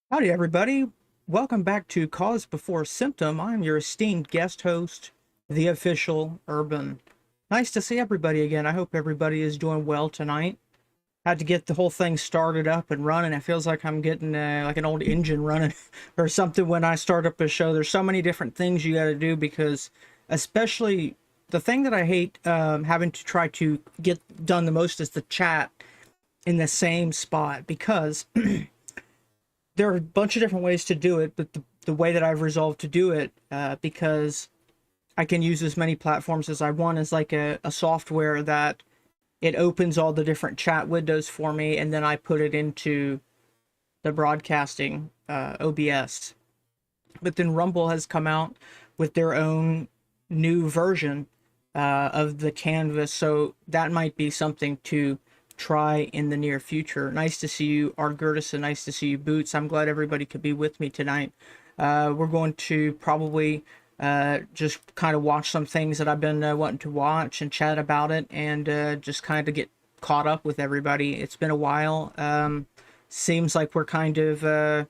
Howdy, everybody. Welcome back to Cause Before Symptom. I'm your esteemed guest host, the official Urban. Nice to see everybody again. I hope everybody is doing well tonight. Had to get the whole thing started up and running. It feels like I'm getting like an old engine running or something when I start up a show. There's so many different things you got to do because, especially the thing that I hate having to try to get done the most is the chat in the same spot because there are a bunch of different ways to do it, but the way that I've resolved to do it, because I can use as many platforms as I want, is like a software that it opens all the different chat windows for me, and then I put it into the broadcasting OBS. But then Rumble has come out with their own new version of the canvas, so that might be something to try in the near future. Nice to see you, Argertis, and nice to see you, Boots. I'm glad everybody could be with me tonight. We're going to probably just kind of watch some things that I've been wanting to watch and chat about it, and just kind of get caught up with everybody. It's been a while. Seems like we're kind of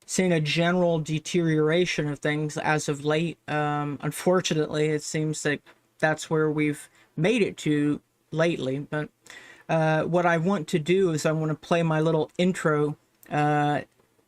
seeing a general deterioration of things as of late. Unfortunately, it seems like that's where we've made it to lately, but what I want to do is I want to play my little intro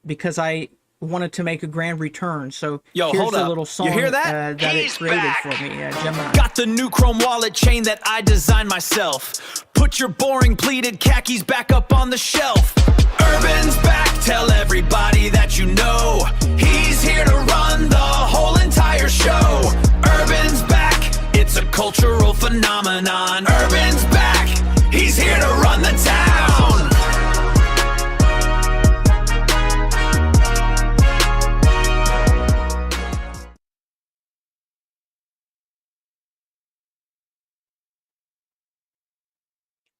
because I wanted to make a grand return. So here's hold the up. little song You hear that? that it created for me, Gemini. Got the new chrome wallet chain that I designed myself. Put your boring pleated khakis back up on the shelf. Urban's back, tell everybody that you know. He's here to run the whole entire show. Urban's back, it's a cultural phenomenon. Urban's back, he's here to run the town.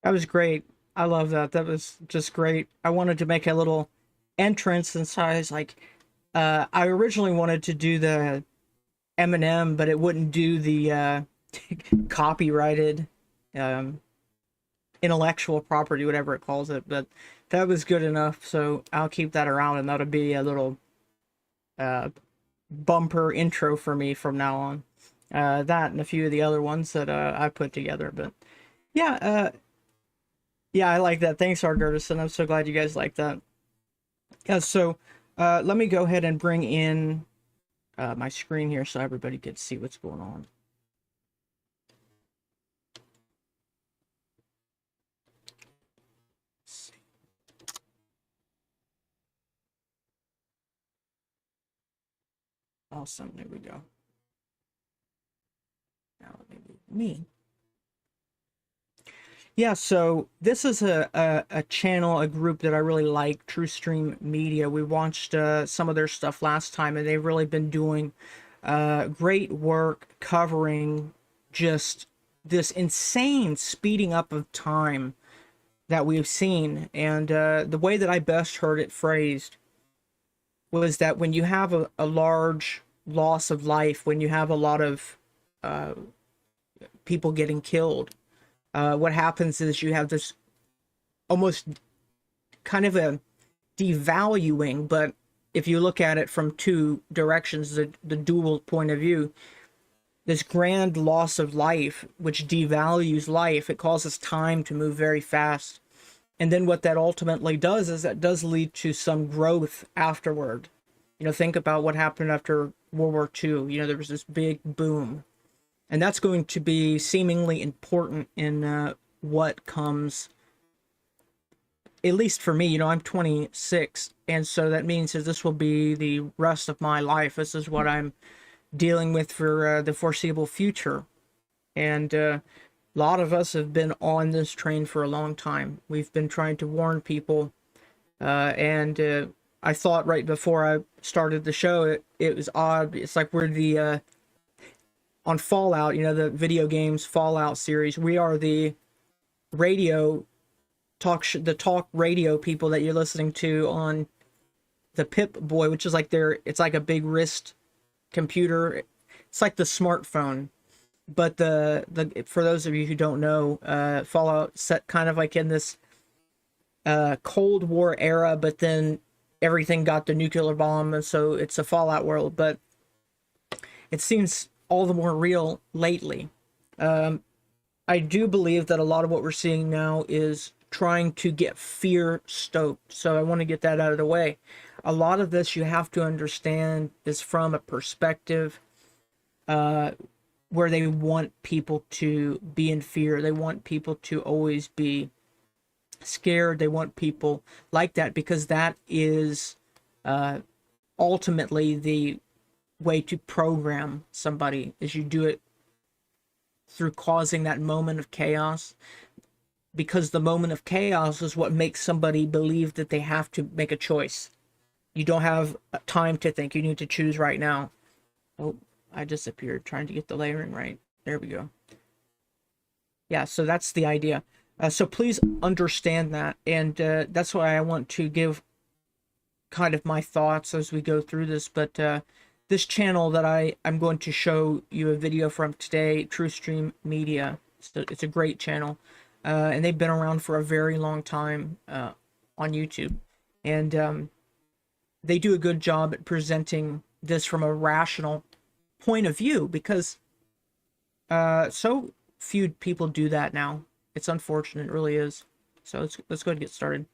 That was great. I love that. That was just great. I wanted to make a little entrance, and so I was like, I originally wanted to do the Eminem, but it wouldn't do the copyrighted um, intellectual property, whatever it calls it. But that was good enough, so I'll keep that around, and that'll be a little uh, bumper intro for me from now on. That and a few of the other ones that I put together. But yeah, yeah, I like that. Thanks, Argertis, and I'm so glad you guys like that. Yeah, so let me go ahead and bring in my screen here so everybody can see what's going on. Awesome, there we go. Now let me move me. Yeah, so this is a channel, a group that I really like, True Stream Media. We watched some of their stuff last time, and they've really been doing great work covering just this insane speeding up of time that we've seen. And the way that I best heard it phrased was that when you have a large loss of life, when you have a lot of people getting killed, what happens is you have this almost kind of a devaluing, but if you look at it from two directions, the dual point of view, this grand loss of life, which devalues life, it causes time to move very fast. And then what that ultimately does is that does lead to some growth afterward. You know, think about what happened after World War II. You know, there was this big boom. And that's going to be seemingly important in what comes, at least for me. You know, I'm 26, and so that means that this will be the rest of my life. This is what I'm dealing with for the foreseeable future. And a lot of us have been on this train for a long time. We've been trying to warn people, and I thought right before I started the show, it was odd. It's like we're the on Fallout, you know, the video games Fallout series, we are the radio the talk radio people that you're listening to on the Pip-Boy, which is like it's like a big wrist computer. It's like the smartphone. But the for those of you who don't know, Fallout set kind of like in this Cold War era, but then everything got the nuclear bomb, and so it's a fallout world. But it seems all the more real lately. I do believe that a lot of what we're seeing now is trying to get fear stoked. So I want to get that out of the way. A lot of this, you have to understand, is from a perspective where they want people to be in fear. They want people to always be scared. They want people like that, because that is ultimately the way to program somebody, is you do it through causing that moment of chaos, because the moment of chaos is what makes somebody believe that they have to make a choice. You don't have time to think. You need to choose right now. Oh, I disappeared trying to get the layering right. There we go. Yeah, so that's the idea. So please understand that, and that's why I want to give kind of my thoughts as we go through this. But this channel that I'm going to show you a video from today, TrueStream Media, it's a great channel, and they've been around for a very long time on YouTube, and they do a good job at presenting this from a rational point of view, because so few people do that now. It's unfortunate, it really is. So let's go ahead and get started.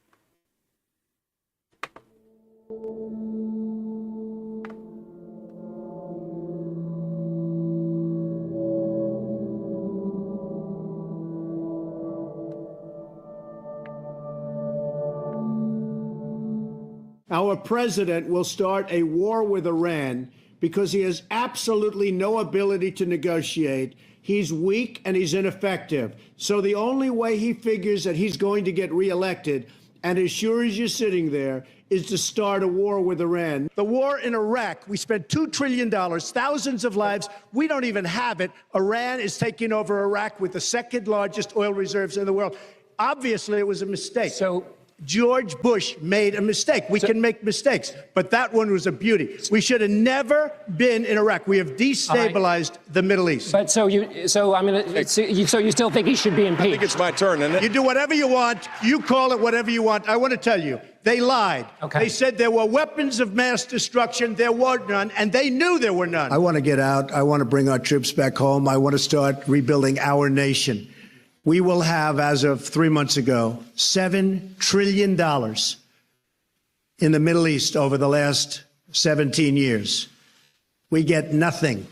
Our president will start a war with Iran because he has absolutely no ability to negotiate. He's weak and he's ineffective. So the only way he figures that he's going to get reelected, and as sure as you're sitting there, is to start a war with Iran. The war in Iraq, we spent $2 trillion, thousands of lives. We don't even have it. Iran is taking over Iraq with the second largest oil reserves in the world. Obviously, it was a mistake. So George Bush made a mistake. We can make mistakes, but that one was a beauty. We should have never been in Iraq. We have destabilized the Middle East. But so you still think he should be impeached? I think it's my turn, isn't it? You do whatever you want. You call it whatever you want. I want to tell you, they lied. Okay. They said there were weapons of mass destruction. There were none, and they knew there were none. I want to get out. I want to bring our troops back home. I want to start rebuilding our nation. We will have, as of 3 months ago, $7 trillion in the Middle East over the last 17 years. We get nothing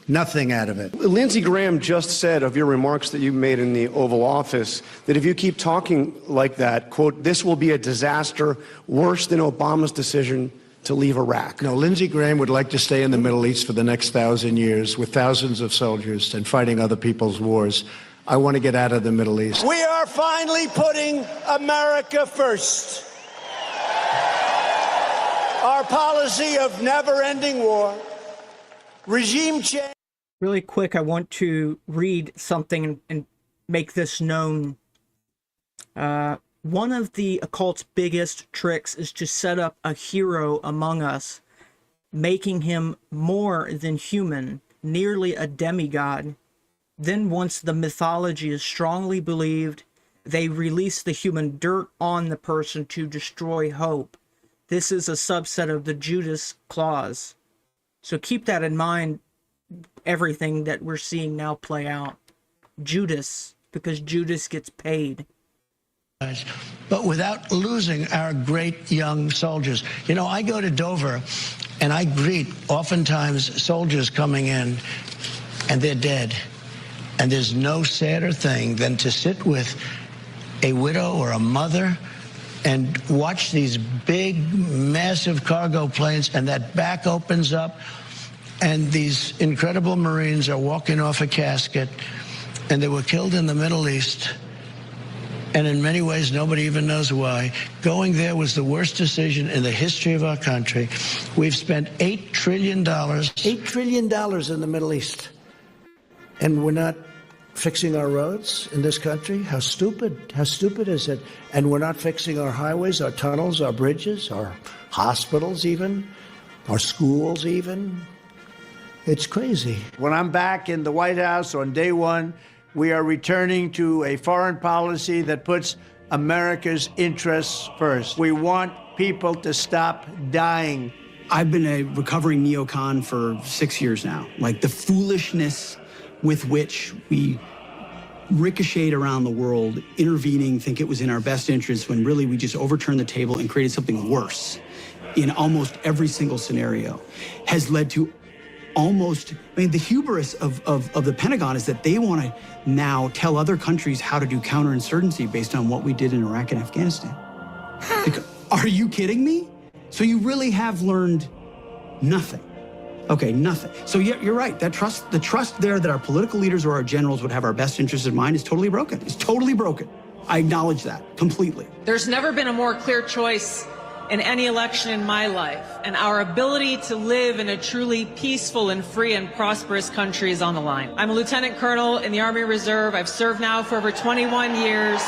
out of it. Lindsey Graham just said of your remarks that you made in the Oval Office that if you keep talking like that, quote, this will be a disaster worse than Obama's decision to leave Iraq. No, Lindsey Graham would like to stay in the Middle East for the next 1,000 years with thousands of soldiers and fighting other people's wars. I want to get out of the Middle East. We are finally putting America first. Our policy of never-ending war, regime change. Really quick, I want to read something and make this known. One of the occult's biggest tricks is to set up a hero among us, making him more than human, nearly a demigod. Then once the mythology is strongly believed, they release the human dirt on the person to destroy hope. This is a subset of the Judas clause. So keep that in mind, everything that we're seeing now play out. Judas, because Judas gets paid. But without losing our great young soldiers. You know, I go to Dover and I greet oftentimes soldiers coming in and they're dead. And there's no sadder thing than to sit with a widow or a mother and watch these big, massive cargo planes, and that back opens up, and these incredible Marines are walking off a casket, and they were killed in the Middle East. And in many ways, nobody even knows why. Going there was the worst decision in the history of our country. We've spent $8 trillion. $8 trillion in the Middle East. And we're not fixing our roads in this country? How stupid is it? And we're not fixing our highways, our tunnels, our bridges, our hospitals even, our schools even. It's crazy. When I'm back in the White House on day one, we are returning to a foreign policy that puts America's interests first. We want people to stop dying. I've been a recovering neocon for 6 years now. Like the foolishness with which we ricocheted around the world, intervening, think it was in our best interest, when really we just overturned the table and created something worse in almost every single scenario, has led to almost, I mean, the hubris of the Pentagon is that they want to now tell other countries how to do counterinsurgency based on what we did in Iraq and Afghanistan. Like, are you kidding me? So you really have learned nothing. Okay, nothing. So yeah, you're right. The trust there that our political leaders or our generals would have our best interests in mind is totally broken. It's totally broken. I acknowledge that completely. There's never been a more clear choice in any election in my life, and our ability to live in a truly peaceful and free and prosperous country is on the line. I'm a lieutenant colonel in the Army Reserve. I've served now for over 21 years.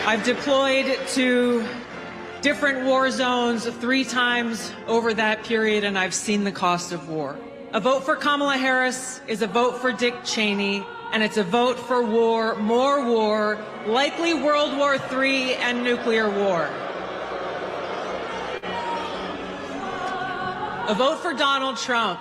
I've deployed to different war zones 3 times over that period, and I've seen the cost of war. A vote for Kamala Harris is a vote for Dick Cheney, and it's a vote for war, more war, likely World War III and nuclear war. A vote for Donald Trump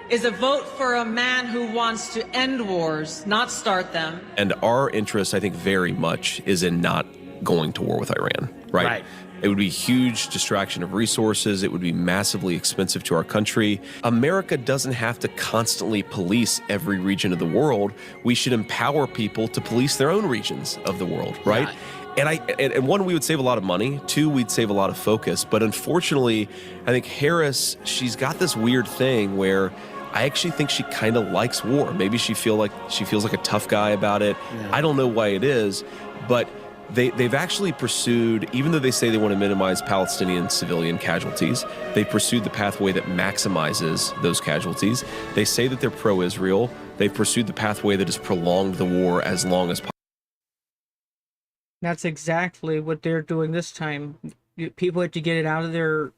is a vote for a man who wants to end wars, not start them. And our interest, I think, very much is in not going to war with Iran, right? It would be a huge distraction of resources. It would be massively expensive to our country. America doesn't have to constantly police every region of the world. We should empower people to police their own regions of the world, right? And one, we would save a lot of money. 2, we'd save a lot of focus. But unfortunately, I think Harris, she's got this weird thing where I actually think she kind of likes war. Maybe she feels like a tough guy about it. Yeah. I don't know why it is, but they've actually pursued, even though they say they want to minimize Palestinian civilian casualties, they pursued the pathway that maximizes those casualties. They say that they're pro-Israel. They've pursued the pathway that has prolonged the war as long as possible. That's exactly what they're doing this time. People have to get it out of their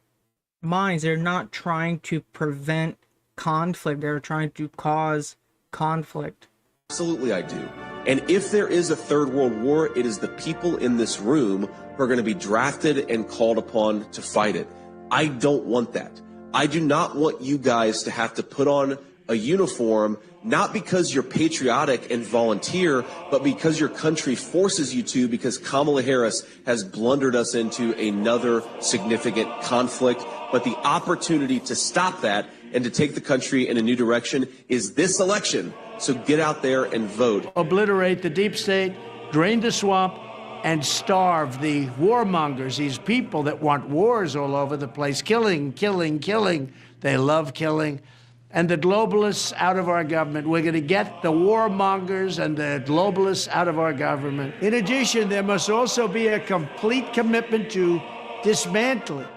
minds. They're not trying to prevent conflict. They're trying to cause conflict. Absolutely, I do. And if there is a third world war, it is the people in this room who are going to be drafted and called upon to fight it. I don't want that. I do not want you guys to have to put on a uniform, not because you're patriotic and volunteer, but because your country forces you to, because Kamala Harris has blundered us into another significant conflict. But the opportunity to stop that and to take the country in a new direction is this election. So get out there and vote. Obliterate the deep state, drain the swamp, and starve the warmongers, these people that want wars all over the place, killing, killing, killing. They love killing. And the globalists out of our government. We're going to get the warmongers and the globalists out of our government. In addition, there must also be a complete commitment to dismantling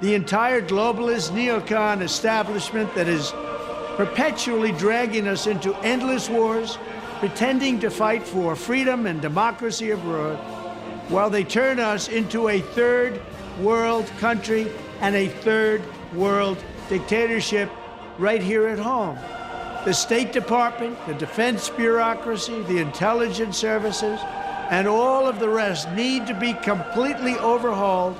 the entire globalist neocon establishment that is perpetually dragging us into endless wars, pretending to fight for freedom and democracy abroad, while they turn us into a third world country and a third world dictatorship right here at home. The State Department, the defense bureaucracy, the intelligence services, and all of the rest need to be completely overhauled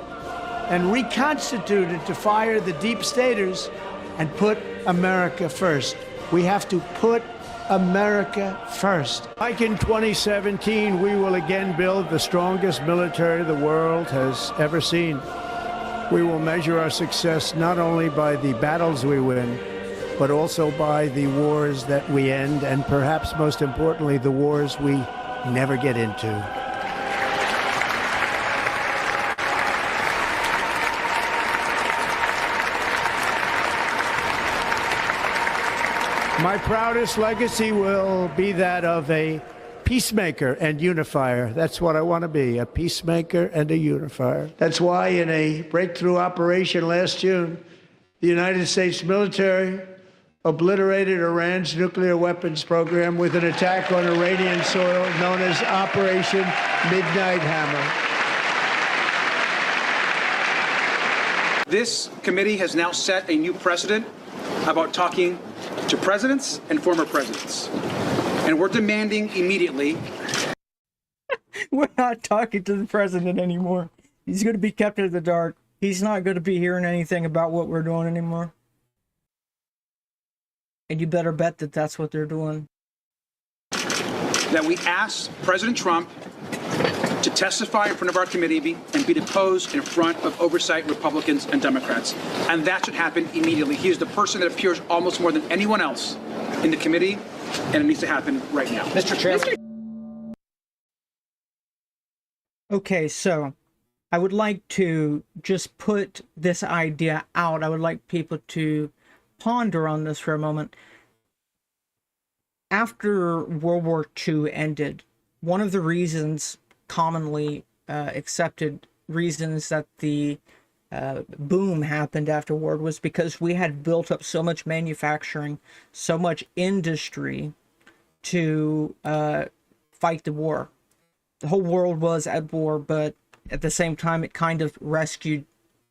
and reconstituted to fire the deep staters and put America first. We have to put America first. Like in 2017, we will again build the strongest military the world has ever seen. We will measure our success not only by the battles we win, but also by the wars that we end, and perhaps most importantly, the wars we never get into. My proudest legacy will be that of a peacemaker and unifier. That's what I want to be, a peacemaker and a unifier. That's why in a breakthrough operation last June, the United States military obliterated Iran's nuclear weapons program with an attack on Iranian soil known as Operation Midnight Hammer. This committee has now set a new precedent about talking to presidents and former presidents. And we're demanding immediately. We're not talking to the president anymore. He's going to be kept in the dark. He's not going to be hearing anything about what we're doing anymore. And you better bet that that's what they're doing. That we ask President Trump to testify in front of our committee and be deposed in front of oversight Republicans and Democrats. And that should happen immediately. He is the person that appears almost more than anyone else in the committee, and it needs to happen right now. Mr. Chairman. Okay, so I would like to just put this idea out. I would like people to ponder on this for a moment. After World War II ended, one of the reasons, commonly accepted reasons, that the boom happened afterward was because we had built up so much manufacturing, so much industry to fight the war. The whole world was at war, but at the same time, it kind of rescued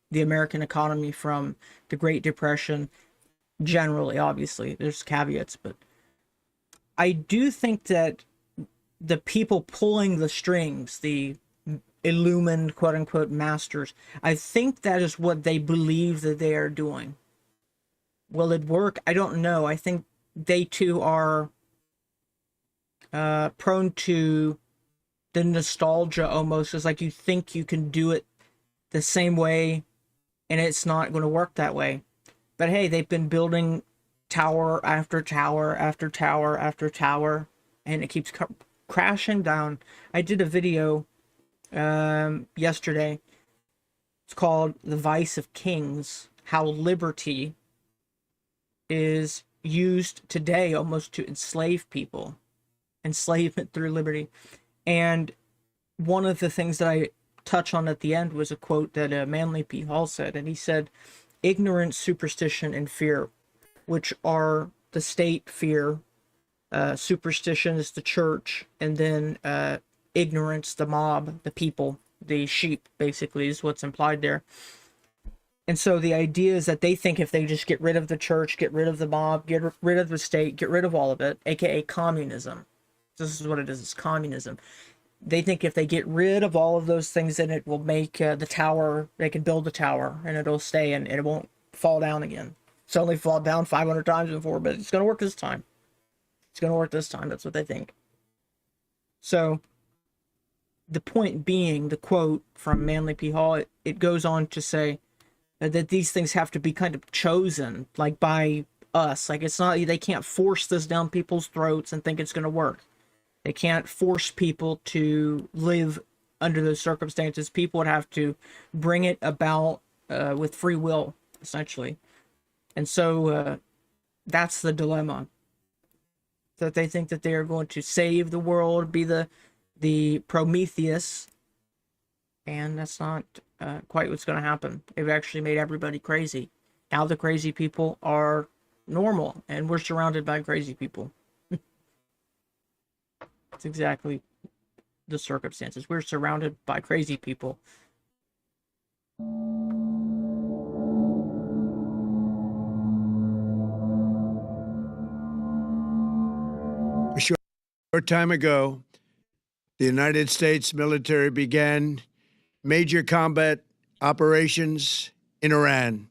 the American economy from the Great Depression. Generally, obviously, there's caveats, but I do think that the people pulling the strings, the illumined, quote-unquote, masters, I think that is what they believe that they are doing. Will it work? I don't know. I think they too are prone to the nostalgia almost. It's like you think you can do it the same way, and it's not going to work that way. But hey, they've been building tower after tower after tower after tower, and it keeps crashing down. I did a video yesterday. It's called The Vice of Kings, how liberty is used today almost to enslave people. Enslavement through liberty. And one of the things that I touch on at the end was a quote that Manly P. Hall said, and he said, ignorance, superstition, and fear, which are the state, fear, superstition is the church, and then ignorance, the mob, the people, the sheep, basically, is what's implied there. And so the idea is that they think if they just get rid of the church, get rid of the mob, get rid of the state, get rid of all of it, aka communism. This is what it is, it's communism. They think if they get rid of all of those things, then it will make the tower, they can build the tower, and it'll stay, and it won't fall down again. It's only fallen down 500 times before, but it's going to work this time. It's going to work this time. That's what they think. So, the point being, the quote from Manly P. Hall, it goes on to say that these things have to be kind of chosen, like by us. Like, it's not, they can't force this down people's throats and think it's going to work. They can't force people to live under those circumstances. People would have to bring it about with free will, essentially. And so that's the dilemma. That they think that they are going to save the world, be the Prometheus, and that's not quite what's going to happen. They've actually made everybody crazy. Now the crazy people are normal, and we're surrounded by crazy people. That's exactly the circumstances. We're surrounded by crazy people. A short time ago, the United States military began major combat operations in Iran.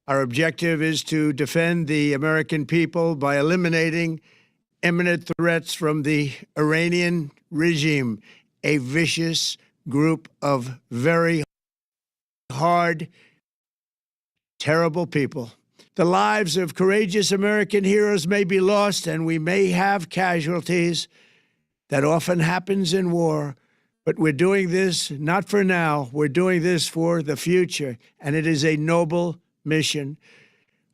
Our objective is to defend the American people by eliminating imminent threats from the Iranian regime, a vicious group of very hard, terrible people. The lives of courageous American heroes may be lost, and we may have casualties. That often happens in war. But we're doing this not for now. We're doing this for the future, and it is a noble mission.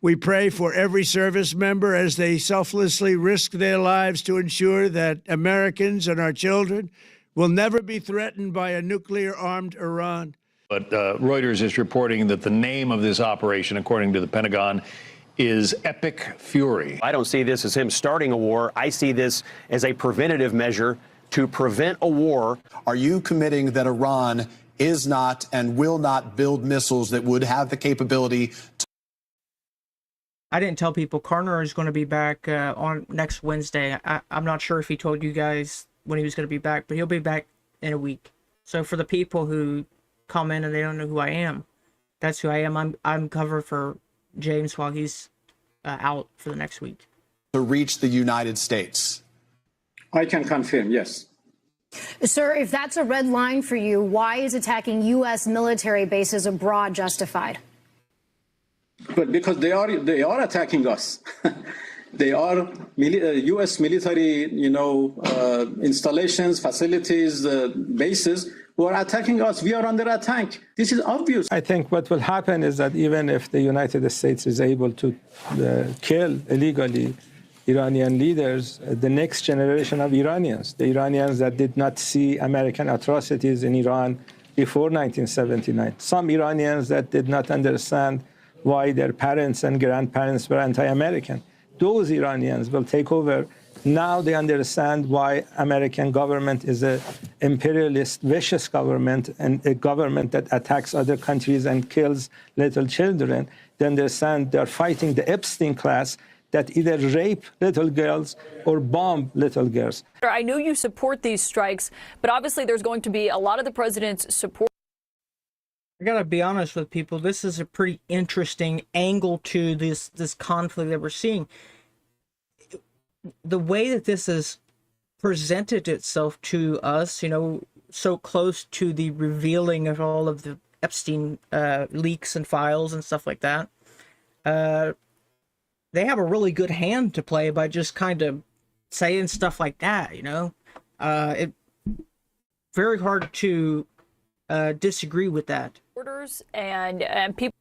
We pray for every service member as they selflessly risk their lives to ensure that Americans and our children will never be threatened by a nuclear-armed Iran. But Reuters is reporting that the name of this operation, according to the Pentagon, is Epic Fury. I don't see this as him starting a war. I see this as a preventative measure to prevent a war. Are you committing that Iran is not and will not build missiles that would have the capability to I didn't tell people Carner is going to be back on next Wednesday. I'm not sure if he told you guys when he was going to be back, but he'll be back in a week. So for the people who come in and they don't know who I am, that's who I am. I'm covered for James while he's out for the next week. To reach the United States. I can confirm, yes. Sir, if that's a red line for you, why is attacking U.S. military bases abroad justified? But because they are attacking us. They are U.S. military, installations, facilities, bases who are attacking us. We are under attack. This is obvious. I think what will happen is that even if the United States is able to kill illegally Iranian leaders, the next generation of Iranians, the Iranians that did not see American atrocities in Iran before 1979, some Iranians that did not understand why their parents and grandparents were anti-American. Those Iranians will take over. Now they understand why American government is an imperialist, vicious government, and a government that attacks other countries and kills little children. They understand they're fighting the Epstein class that either rape little girls or bomb little girls. I know you support these strikes, but obviously there's going to be a lot of the president's support. I gotta be honest with people, this is a pretty interesting angle to this conflict that we're seeing. The way that this has presented itself to us, so close to the revealing of all of the Epstein leaks and files and stuff like that, they have a really good hand to play by just kind of saying stuff like that, It very hard to disagree with that. Orders and people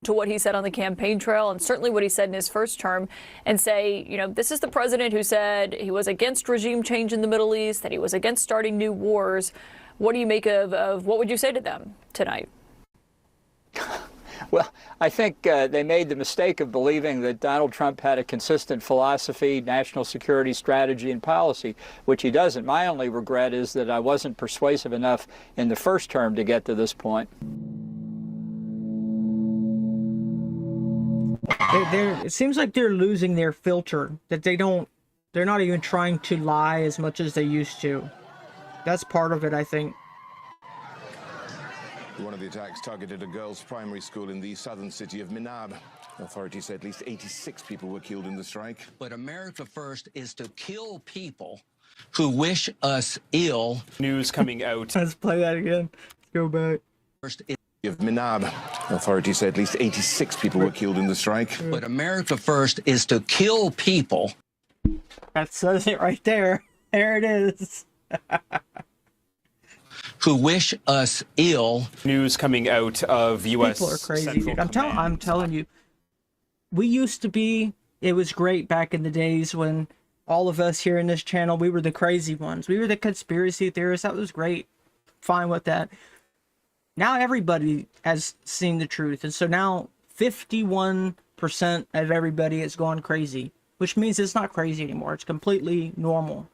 to what he said on the campaign trail, and certainly what he said in his first term, and say, this is the president who said he was against regime change in the Middle East, that he was against starting new wars. What do you make of what would you say to them tonight? Well, I think they made the mistake of believing that Donald Trump had a consistent philosophy, national security strategy, and policy, which he doesn't. My only regret is that I wasn't persuasive enough in the first term to get to this point. It seems like they're losing their filter, that they're not even trying to lie as much as they used to. That's part of it, I think. One of the attacks targeted a girls' primary school in the southern city of Minab. Authorities say at least 86 people were killed in the strike. But America First is to kill people who wish us ill. News coming out. Let's play that again. Let's go back. First of Minab. Authorities say at least 86 people were killed in the strike. But America First is to kill people. That says it right there. There it is. Who wish us ill. News coming out of U.S. People are crazy, dude. I'm telling you. We used to be, it was great back in the days when all of us here in this channel, we were the crazy ones. We were the conspiracy theorists. That was great. Fine with that. Now everybody has seen the truth. And so now 51% of everybody has gone crazy, which means it's not crazy anymore. It's completely normal.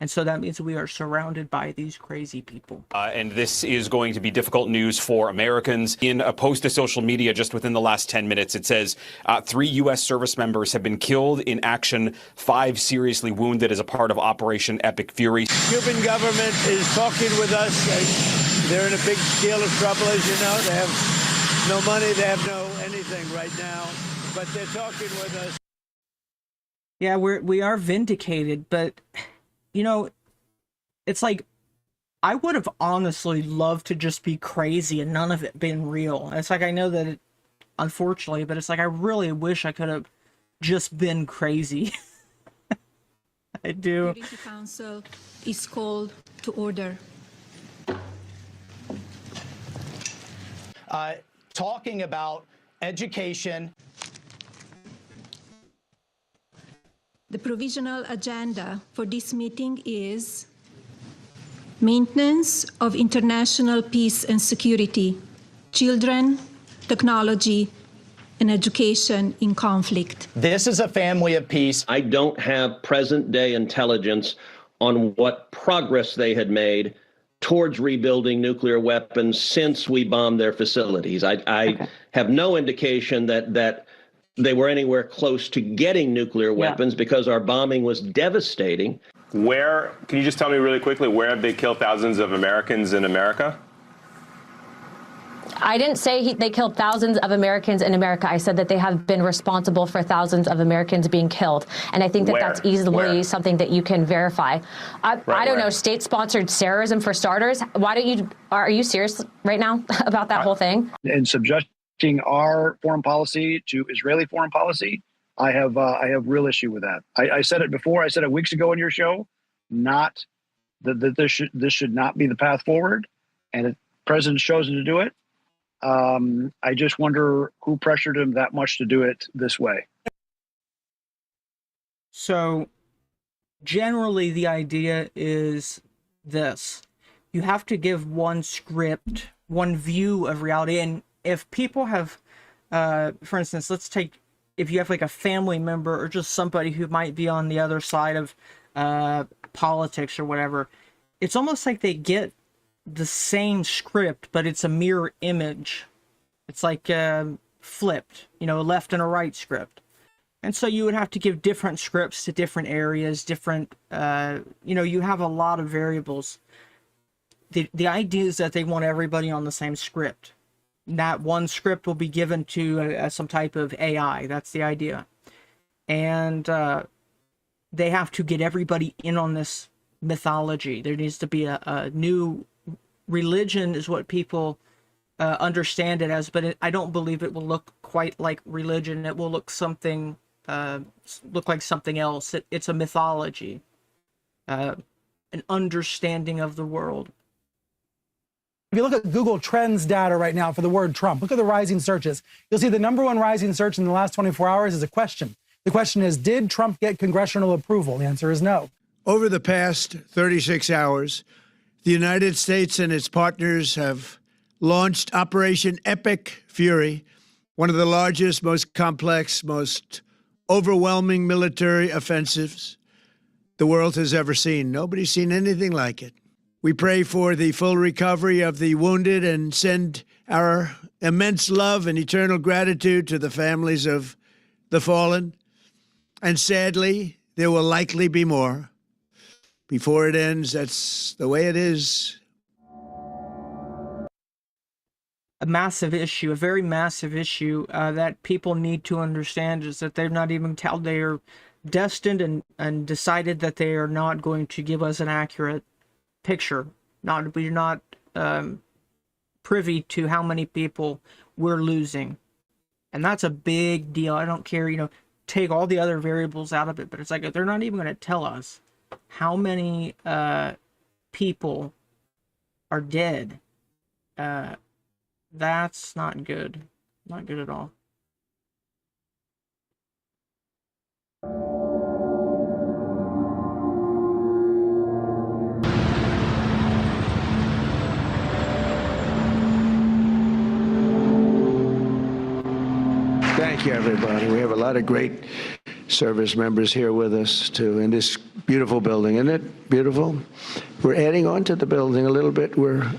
And so that means we are surrounded by these crazy people. And this is going to be difficult news for Americans. In a post to social media just within the last 10 minutes, it says 3 U.S. service members have been killed in action, 5 seriously wounded as a part of Operation Epic Fury. Cuban government is talking with us. They're in a big deal of trouble, as you know. They have no money. They have no anything right now. But they're talking with us. Yeah, we are vindicated, but... it's like, I would have honestly loved to just be crazy and none of it been real. And it's like, I know that it, unfortunately, but it's like, I really wish I could have just been crazy. I do. Security Council is called to order. Talking about education. The provisional agenda for this meeting is maintenance of international peace and security, children, technology, and education in conflict. This is a family of peace. I don't have present-day intelligence on what progress they had made towards rebuilding nuclear weapons since we bombed their facilities. I have no indication that they were anywhere close to getting nuclear weapons because our bombing was devastating. Where, can you just tell me really quickly, where have they killed thousands of Americans in America? I didn't say they killed thousands of Americans in America. I said that they have been responsible for thousands of Americans being killed. And I think that that's easily something that you can verify. I don't know, state-sponsored terrorism for starters. Why don't you, are you serious right now about that whole thing? And subjecting our foreign policy to Israeli foreign policy, I have real issue with that. I said it before. I said it weeks ago on your show, not that this should not be the path forward. And the president's chosen to do it. I just wonder who pressured him that much to do it this way. So generally the idea is this: you have to give one script, one view of reality. And if people have, for instance, let's take, if you have like a family member or just somebody who might be on the other side of politics or whatever, it's almost like they get the same script, but it's a mirror image. It's like flipped, you know, a left and a right script. And so you would have to give different scripts to different areas, different, you know, you have a lot of variables. The idea is that they want everybody on the same script. That one script will be given to some type of AI. That's the idea. And they have to get everybody in on this mythology. There needs to be a new religion is what people understand it as, but I don't believe it will look quite like religion. It will look something, look like something else. It's a mythology, an understanding of the world. If you look at Google Trends data right now for the word Trump, look at the rising searches. You'll see the #1 rising search in the last 24 hours is a question. The question is, did Trump get congressional approval? The answer is no. Over the past 36 hours, the United States and its partners have launched Operation Epic Fury, one of the largest, most complex, most overwhelming military offensives the world has ever seen. Nobody's seen anything like it. We pray for the full recovery of the wounded and send our immense love and eternal gratitude to the families of the fallen. And sadly, there will likely be more. Before it ends, that's the way it is. A massive issue, a very massive issue that people need to understand is that they're not even told they are destined and decided that they are not going to give us an accurate picture. We're not privy to how many people we're losing. And that's a big deal. I don't care, you know, take all the other variables out of it, but it's like they're not even going to tell us how many people are dead. That's not good. Not good at all. Thank you, everybody. We have a lot of great service members here with us, too, in this beautiful building. Isn't it beautiful? We're adding on to the building a little bit. We're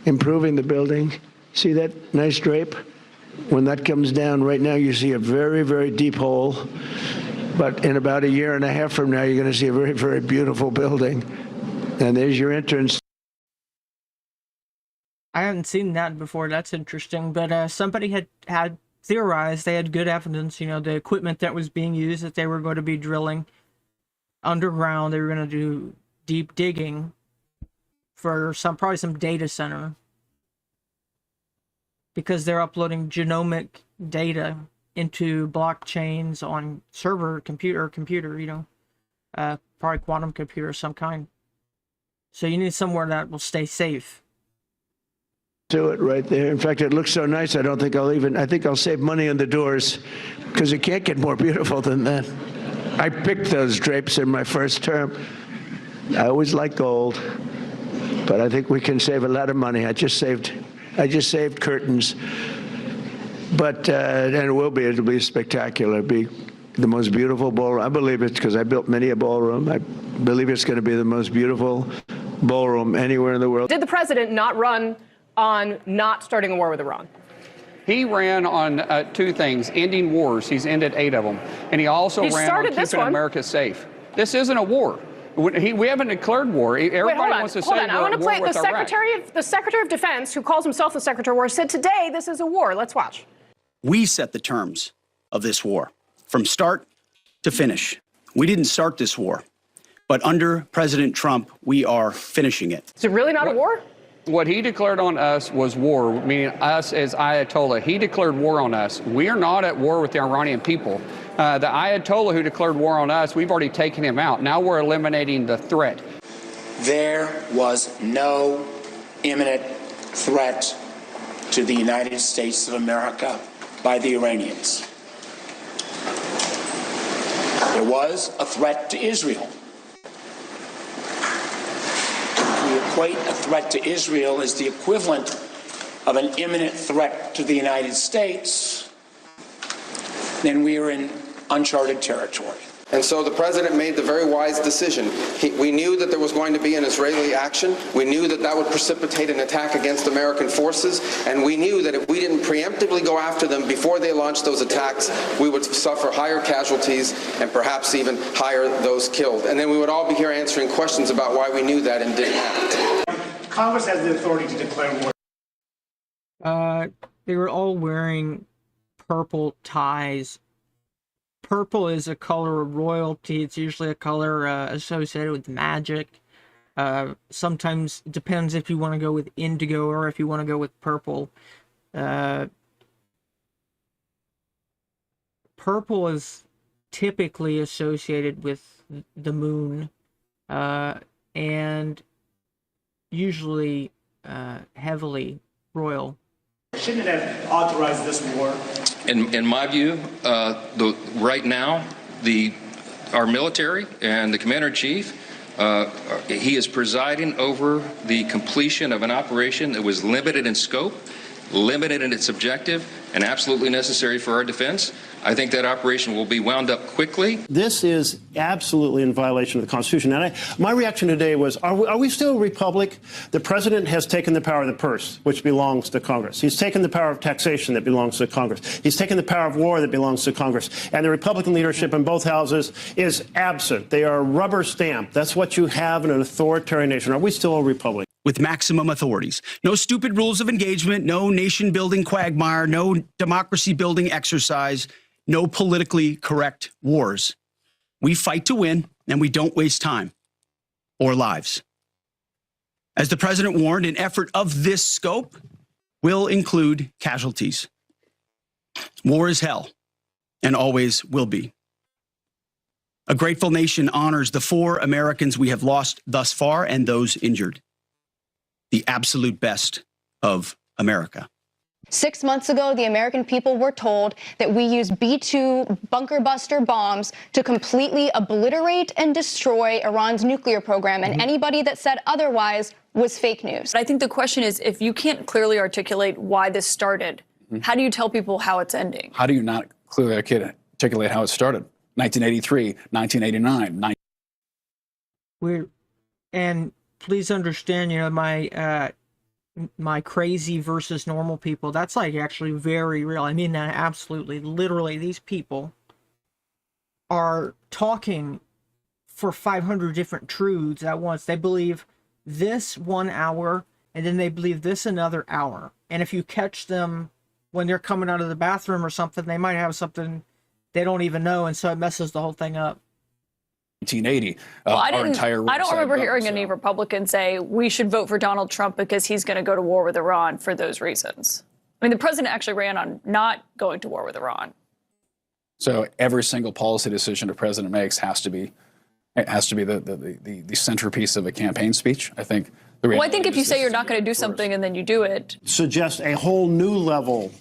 improving the building. See that nice drape? When that comes down, right now you see a very, very deep hole. But in about a year and a half from now, you're going to see a very, very beautiful building. And there's your entrance. I haven't seen that before. That's interesting. But somebody had theorized, they had good evidence, you know, the equipment that was being used, that they were going to be drilling underground. They were going to do deep digging for probably some data center, because they're uploading genomic data into blockchains on server computer, you know, probably quantum computer of some kind. So you need somewhere that will stay safe. To it right there. In fact, it looks so nice, I think I'll save money on the doors, because it can't get more beautiful than that. I picked those drapes in my first term. I always like gold, but I think we can save a lot of money. I just saved curtains, but and it'll be spectacular. It'll be the most beautiful ballroom. I believe it's because I built many a ballroom. I believe it's going to be the most beautiful ballroom anywhere in the world. Did the president not run on not starting a war with Iran? He ran on 2 things: ending wars. He's ended 8 of them, and he also ran on keeping America safe. This isn't a war. We haven't declared war. Everybody wants to say we're I want to play with the Secretary of Defense, who calls himself the Secretary of War, said today this is a war. Let's watch. We set the terms of this war from start to finish. We didn't start this war, but under President Trump, we are finishing it. Is it really not a war? What he declared on us was war, meaning us as Ayatollah. He declared war on us. We are not at war with the Iranian people. The Ayatollah who declared war on us, we've already taken him out. Now we're eliminating the threat. There was no imminent threat to the United States of America by the Iranians. There was a threat to Israel. We equate a threat to Israel as the equivalent of an imminent threat to the United States, then we are in uncharted territory. And so the president made the very wise decision. We knew that there was going to be an Israeli action. We knew that that would precipitate an attack against American forces. And we knew that if we didn't preemptively go after them before they launched those attacks, we would suffer higher casualties and perhaps even higher those killed. And then we would all be here answering questions about why we knew that and didn't act. Congress has the authority to declare war. They were all wearing purple ties. Purple is a color of royalty. It's usually a color associated with magic. Sometimes it depends if you want to go with indigo or if you want to go with purple. Purple is typically associated with the moon and usually heavily royal. Shouldn't it have authorized this war? In my view, right now, our military and the commander-in-chief, he is presiding over the completion of an operation that was limited in scope, limited in its objective, and absolutely necessary for our defense. I think that operation will be wound up quickly. This is absolutely in violation of the Constitution. And my reaction today was, are we still a republic? The president has taken the power of the purse, which belongs to Congress. He's taken the power of taxation that belongs to Congress. He's taken the power of war that belongs to Congress. And the Republican leadership in both houses is absent. They are rubber stamped. That's what you have in an authoritarian nation. Are we still a republic? With maximum authorities. No stupid rules of engagement, no nation-building quagmire, no democracy-building exercise, no politically correct wars. We fight to win, and we don't waste time or lives. As the president warned, an effort of this scope will include casualties. War is hell, and always will be. A grateful nation honors the 4 Americans we have lost thus far and those injured. The absolute best of America. 6 months ago, the American people were told that we use B-2 bunker buster bombs to completely obliterate and destroy Iran's nuclear program, and anybody that said otherwise was fake news. I think the question is, if you can't clearly articulate why this started, how do you tell people how it's ending? How do you not clearly articulate how it started? 1983, 1989, and please understand, you know, my crazy versus normal people, that's like actually very real. I mean that absolutely, literally, these people are talking for 500 different truths at once. They believe this 1 hour, and then they believe this another hour. And if you catch them when they're coming out of the bathroom or something, they might have something they don't even know, and so it messes the whole thing up. 1980. Well, I don't remember hearing any Republicans say we should vote for Donald Trump because he's going to go to war with Iran for those reasons. I mean, the president actually ran on not going to war with Iran. So every single policy decision the president makes has to be the centerpiece of a campaign speech. I think. Well, I think if you say you're not going to do something and then you do it, suggests a whole new level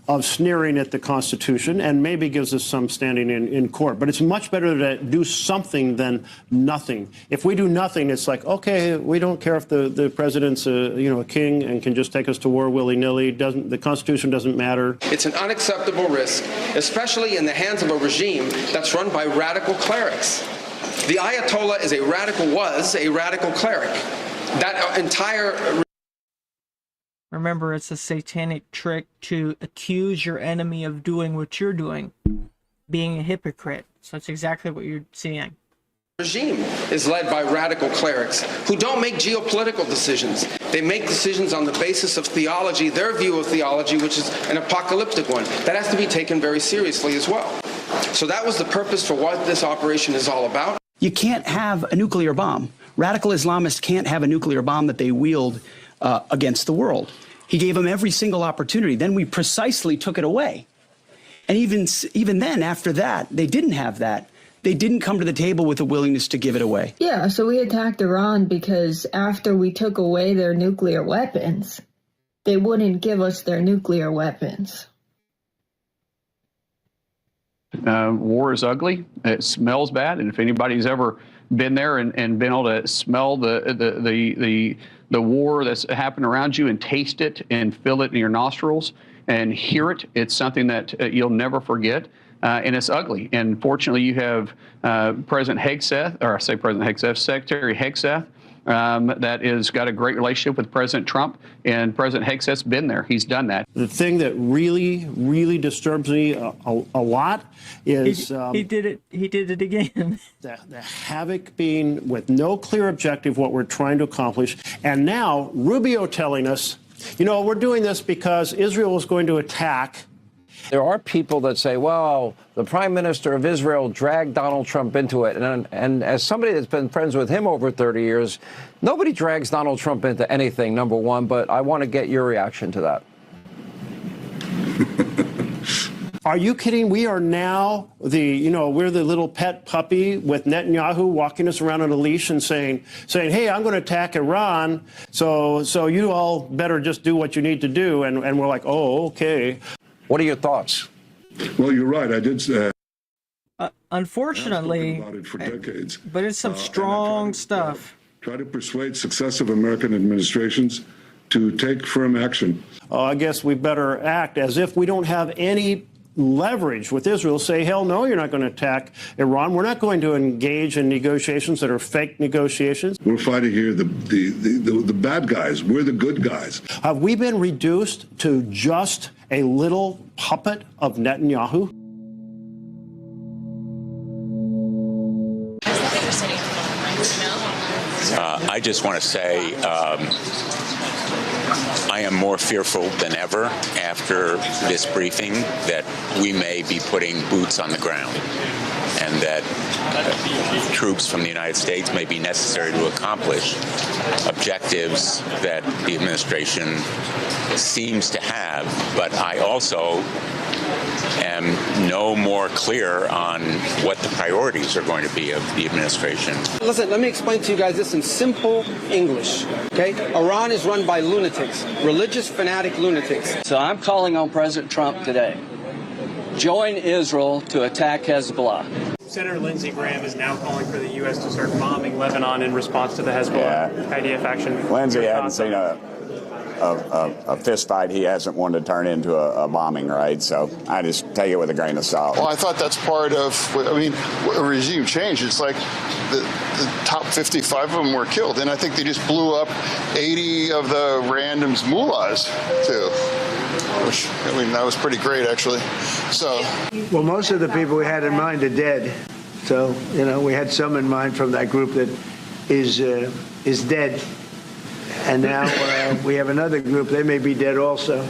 of sneering at the Constitution and maybe gives us some standing in court. But it's much better to do something than nothing. If we do nothing, it's like, okay, we don't care if the president's a king and can just take us to war willy-nilly. The Constitution doesn't matter. It's an unacceptable risk, especially in the hands of a regime that's run by radical clerics. The Ayatollah was a radical cleric. That entire Remember, it's a satanic trick to accuse your enemy of doing what you're doing, being a hypocrite. So that's exactly what you're seeing. Regime is led by radical clerics who don't make geopolitical decisions. They make decisions on the basis of theology, their view of theology, which is an apocalyptic one. That has to be taken very seriously as well. So that was the purpose for what this operation is all about. You can't have a nuclear bomb. Radical Islamists can't have a nuclear bomb that they wield against the world. He gave them every single opportunity. Then we precisely took it away. And even then, after that, they didn't have that. They didn't come to the table with a willingness to give it away. Yeah, so we attacked Iran because after we took away their nuclear weapons, they wouldn't give us their nuclear weapons. War is ugly. It smells bad. And if anybody's ever been there and been able to smell the war that's happened around you and taste it and feel it in your nostrils and hear it, it's something that you'll never forget. And it's ugly. And fortunately, you have President Hegseth, or I say President Hegseth, Secretary Hegseth, that has got a great relationship with President Trump, and President Hegseth's been there. He's done that. The thing that really, really disturbs me a lot is he did it again. the havoc being with no clear objective what we're trying to accomplish, and now Rubio telling us, you know, we're doing this because Israel is going to attack. There are people that say, well, the prime minister of Israel dragged Donald Trump into it. And as somebody that's been friends with him over 30 years, nobody drags Donald Trump into anything, number one. But I want to get your reaction to that. Are you kidding? We are now we're the little pet puppy with Netanyahu walking us around on a leash and saying, hey, I'm going to attack Iran. So you all better just do what you need to do. And we're like, oh, okay. What are your thoughts? Well, you're right. I did say. Unfortunately, about it for decades. But it's some strong stuff. Try to persuade successive American administrations to take firm action. I guess we better act as if we don't have any leverage with Israel. Say, hell no, you're not going to attack Iran. We're not going to engage in negotiations that are fake negotiations. We're fighting here the bad guys. We're the good guys. Have we been reduced to just a little puppet of Netanyahu? I just want to say I am more fearful than ever after this briefing that we may be putting boots on the ground and that troops from the United States may be necessary to accomplish objectives that the administration seems to have. But I also am no more clear on what the priorities are going to be of the administration. Listen, let me explain to you guys this in simple English, okay? Iran is run by lunatics, religious fanatic lunatics. So I'm calling on President Trump today. Join Israel to attack Hezbollah. Senator Lindsey Graham is now calling for the U.S. to start bombing Lebanon in response to the Hezbollah IDF action. Lindsey hadn't seen a fist fight he hasn't wanted to turn into a bombing, right? So I just take it with a grain of salt. Well, I thought that's part of, a regime change. It's like the top 55 of them were killed. And I think they just blew up 80 of the randoms mullahs, too. Which, that was pretty great, actually. So. Well, most of the people we had in mind are dead. So, we had some in mind from that group that is dead. And now we have another group. They may be dead also.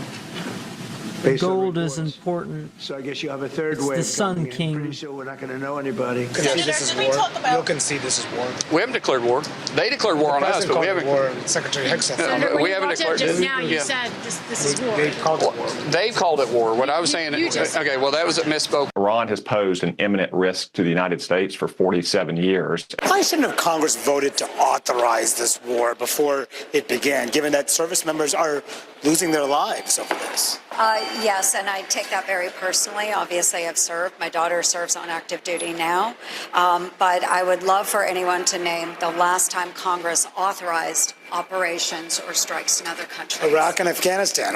Gold is important. So I guess you have a third it's wave. The Sun King. Pretty soon we're not going to know anybody. Concede this is war. You'll concede this is war. We haven't declared war. They declared war on us, but we haven't. War, Secretary Hegseth. We haven't declared. Just now, you said this is war. They've called it war. They've called it war. What I was saying. Okay, well, that was a misspoke. Iran has posed an imminent risk to the United States for 47 years. Why shouldn't have Congress voted to authorize this war before it began, given that service members are losing their lives over this? Yes, and I take that very personally. Obviously, I've served. My daughter serves on active duty now. But I would love for anyone to name the last time Congress authorized operations or strikes in other countries. Iraq and Afghanistan.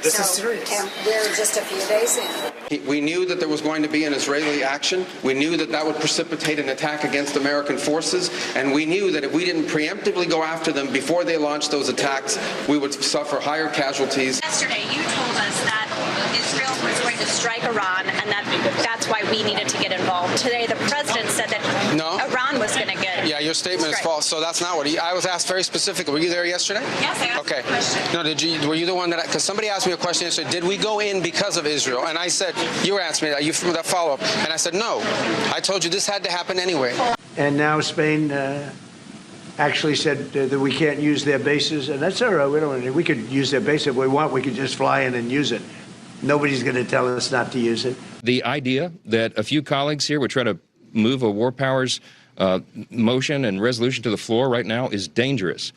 This is serious. We're just a few days in. We knew that there was going to be an Israeli action. We knew that that would precipitate an attack against American forces. And we knew that if we didn't preemptively go after them before they launched those attacks, we would suffer higher casualties. Yesterday, you told us that Israel was going to strike Iran and that's why we needed to get involved. Today, the president said that Iran was going to get Yeah, your statement is false. So that's not what I was asked very specifically. Were you there yesterday? Yes, I asked a question. No, were you the one that, because somebody asked me a question yesterday, did we go in because of Israel? And I said, you were asking me that, you from that follow-up. And I said, no. I told you this had to happen anyway. And now Spain actually said that we can't use their bases, and that's all right. We could use their base if we want. We could just fly in and use it. Nobody's going to tell us not to use it. The idea that a few colleagues here would try to move a war powers motion and resolution to the floor right now is dangerous.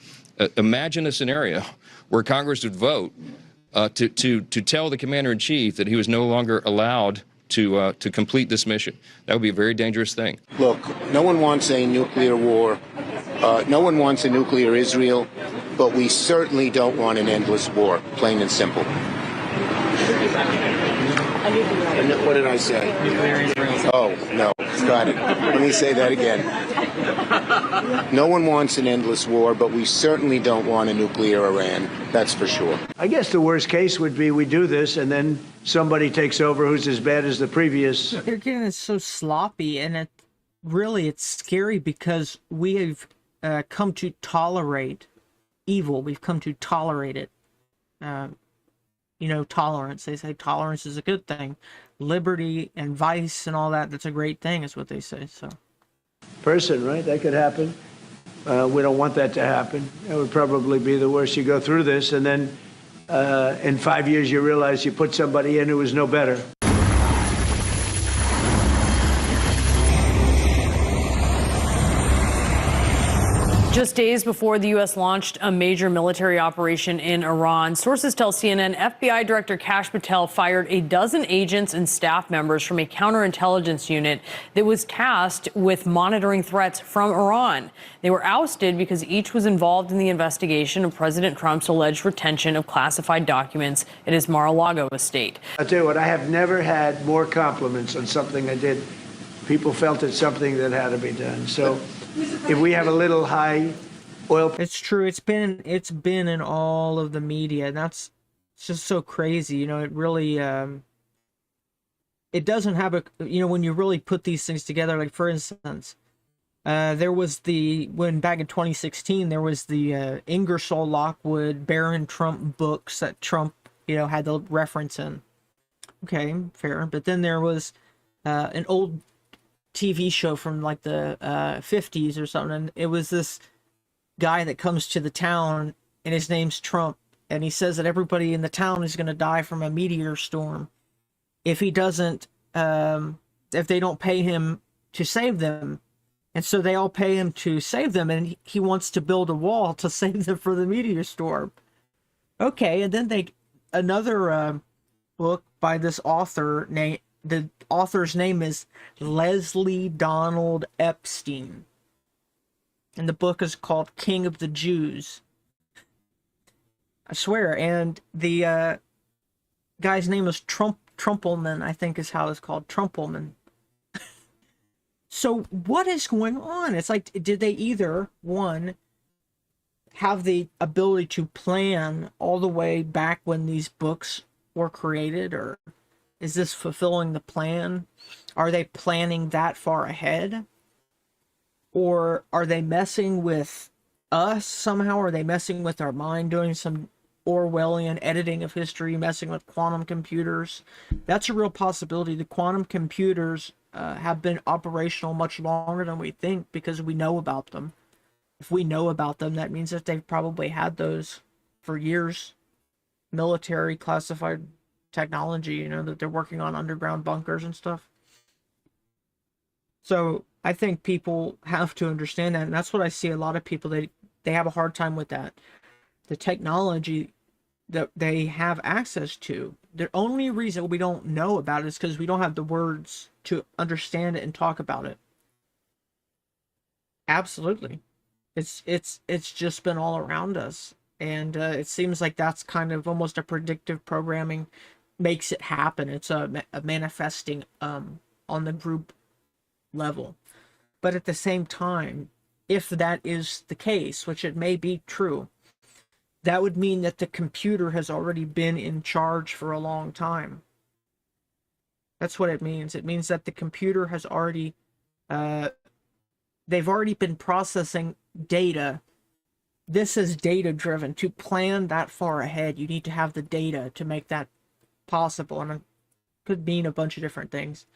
Imagine a scenario where Congress would vote to tell the commander-in-chief that he was no longer allowed to complete this mission. That would be a very dangerous thing. Look, no one wants a nuclear war. No one wants a nuclear Israel, but we certainly don't want an endless war, plain and simple. What did I say? Oh, no. Got it. Let me say that again. No one wants an endless war, but we certainly don't want a nuclear Iran. That's for sure. I guess the worst case would be we do this and then somebody takes over who's as bad as the previous. Again, it's so sloppy, and it's scary because we have come to tolerate evil. We've come to tolerate it. Tolerance. They say tolerance is a good thing. Liberty and vice and all that, that's a great thing, is what they say. So, Person, right? That could happen. We don't want that to happen. That would probably be the worst. You go through this, and then in 5 years you realize you put somebody in who was no better. Just days before the U.S. launched a major military operation in Iran, sources tell CNN FBI Director Kash Patel fired a dozen agents and staff members from a counterintelligence unit that was tasked with monitoring threats from Iran. They were ousted because each was involved in the investigation of President Trump's alleged retention of classified documents at his Mar-a-Lago estate. I'll tell you what, I have never had more compliments on something I did. People felt it's something that had to be done. So if we have a little high oil, it's true. It's been in all of the media, and it's just so crazy. It really it doesn't have when you really put these things together. Like, for instance, there was back in 2016 there was the Ingersoll Lockwood Barron Trump books that Trump had the reference in. Okay, fair. But then there was an old TV show from like the 50s or something, and it was this guy that comes to the town, and his name's Trump, and he says that everybody in the town is going to die from a meteor storm if he doesn't if they don't pay him to save them. And so they all pay him to save them, and he wants to build a wall to save them for the meteor storm. Okay, and then another book by this author the author's name is Leslie Donald Epstein. And the book is called King of the Jews. I swear. And the guy's name is Trumpelman, I think is how it's called. Trumpelman. So what is going on? It's like, did they either, one, have the ability to plan all the way back when these books were created, or is this fulfilling the plan? Are they planning that far ahead? Or are they messing with us somehow? Are they messing with our mind, doing some Orwellian editing of history, messing with quantum computers? That's a real possibility. The quantum computers have been operational much longer than we think because we know about them. If we know about them, that means that they've probably had those for years. Military classified technology, that they're working on underground bunkers and stuff. So I think people have to understand that, and that's what I see a lot of people, they have a hard time with that. The technology that they have access to. The only reason we don't know about it is because we don't have the words to understand it and talk about it. Absolutely. It's just been all around us. And it seems like that's kind of almost a predictive programming makes it happen. It's a manifesting on the group level. But at the same time, if that is the case, which it may be true, that would mean that the computer has already been in charge for a long time. That's what it means. It means that the computer has already, they've already been processing data. This is data driven. To plan that far ahead, you need to have the data to make that possible. And it could mean a bunch of different things.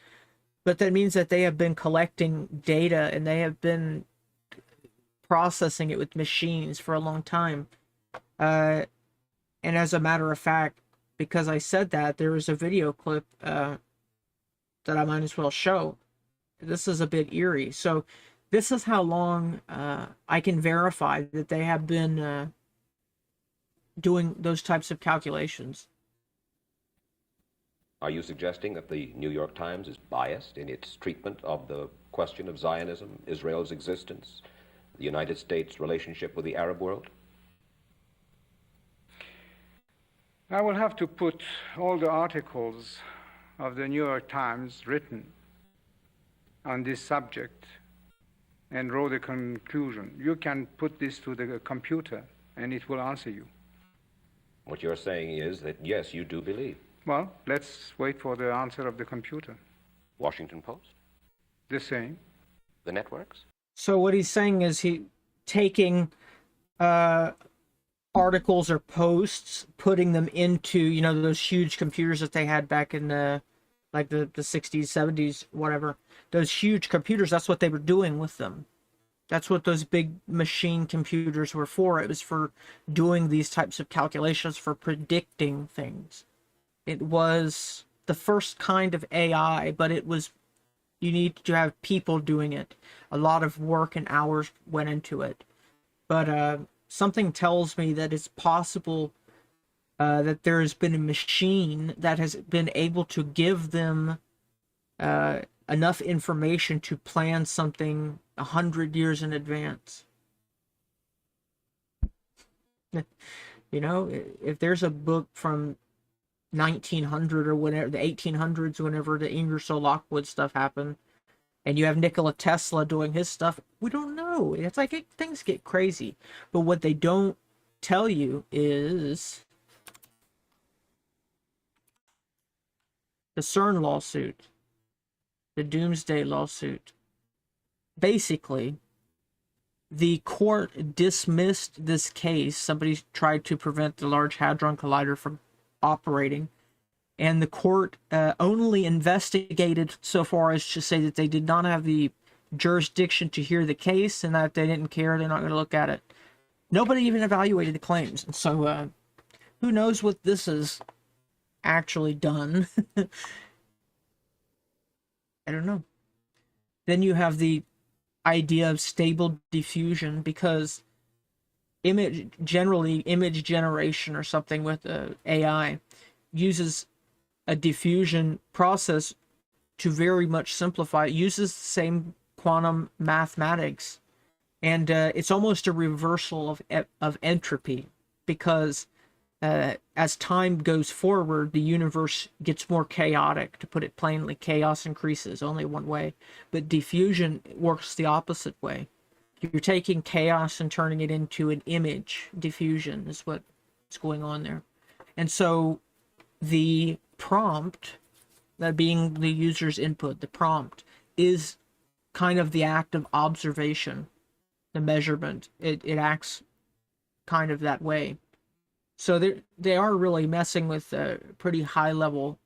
But that means that they have been collecting data and they have been processing it with machines for a long time. And as a matter of fact, because I said that, there is a video clip that I might as well show. This is a bit eerie. So this is how long I can verify that they have been doing those types of calculations. Are you suggesting that the New York Times is biased in its treatment of the question of Zionism, Israel's existence, the United States' relationship with the Arab world? I will have to put all the articles of the New York Times written on this subject and draw the conclusion. You can put this to the computer and it will answer you. What you're saying is that, yes, you do believe. Well, let's wait for the answer of the computer. Washington Post? The same. The networks? So what he's saying is he taking articles or posts, putting them into, you know, those huge computers that they had back in the, like the 60s, 70s, whatever. Those huge computers, that's what they were doing with them. That's what those big machine computers were for. It was for doing these types of calculations, for predicting things. It was the first kind of AI, but it was, you need to have people doing it. A lot of work and hours went into it. But something tells me that it's possible that there has been a machine that has been able to give them enough information to plan something 100 years in advance. You know, if there's a book from 1900 or whenever, the 1800s, whenever the Ingersoll Lockwood stuff happened, and you have Nikola Tesla doing his stuff, we don't know. It's like things get crazy. But what they don't tell you is the CERN lawsuit, the Doomsday lawsuit. Basically, the court dismissed this case. Somebody tried to prevent the Large Hadron Collider from operating, and the court only investigated so far as to say that they did not have the jurisdiction to hear the case, and that if they didn't care, they're not going to look at it. Nobody even evaluated the claims, and so who knows what this is actually done. I don't know. Then you have the idea of stable diffusion, because image generation or something with AI uses a diffusion process to very much simplify. It uses the same quantum mathematics, and it's almost a reversal of entropy, because as time goes forward, the universe gets more chaotic. To put it plainly, chaos increases only one way, but diffusion works the opposite way. You're taking chaos and turning it into an image. Diffusion is what's going on there. And so the prompt, that being the user's input, the prompt is kind of the act of observation, the measurement. It acts kind of that way. So they are really messing with pretty high level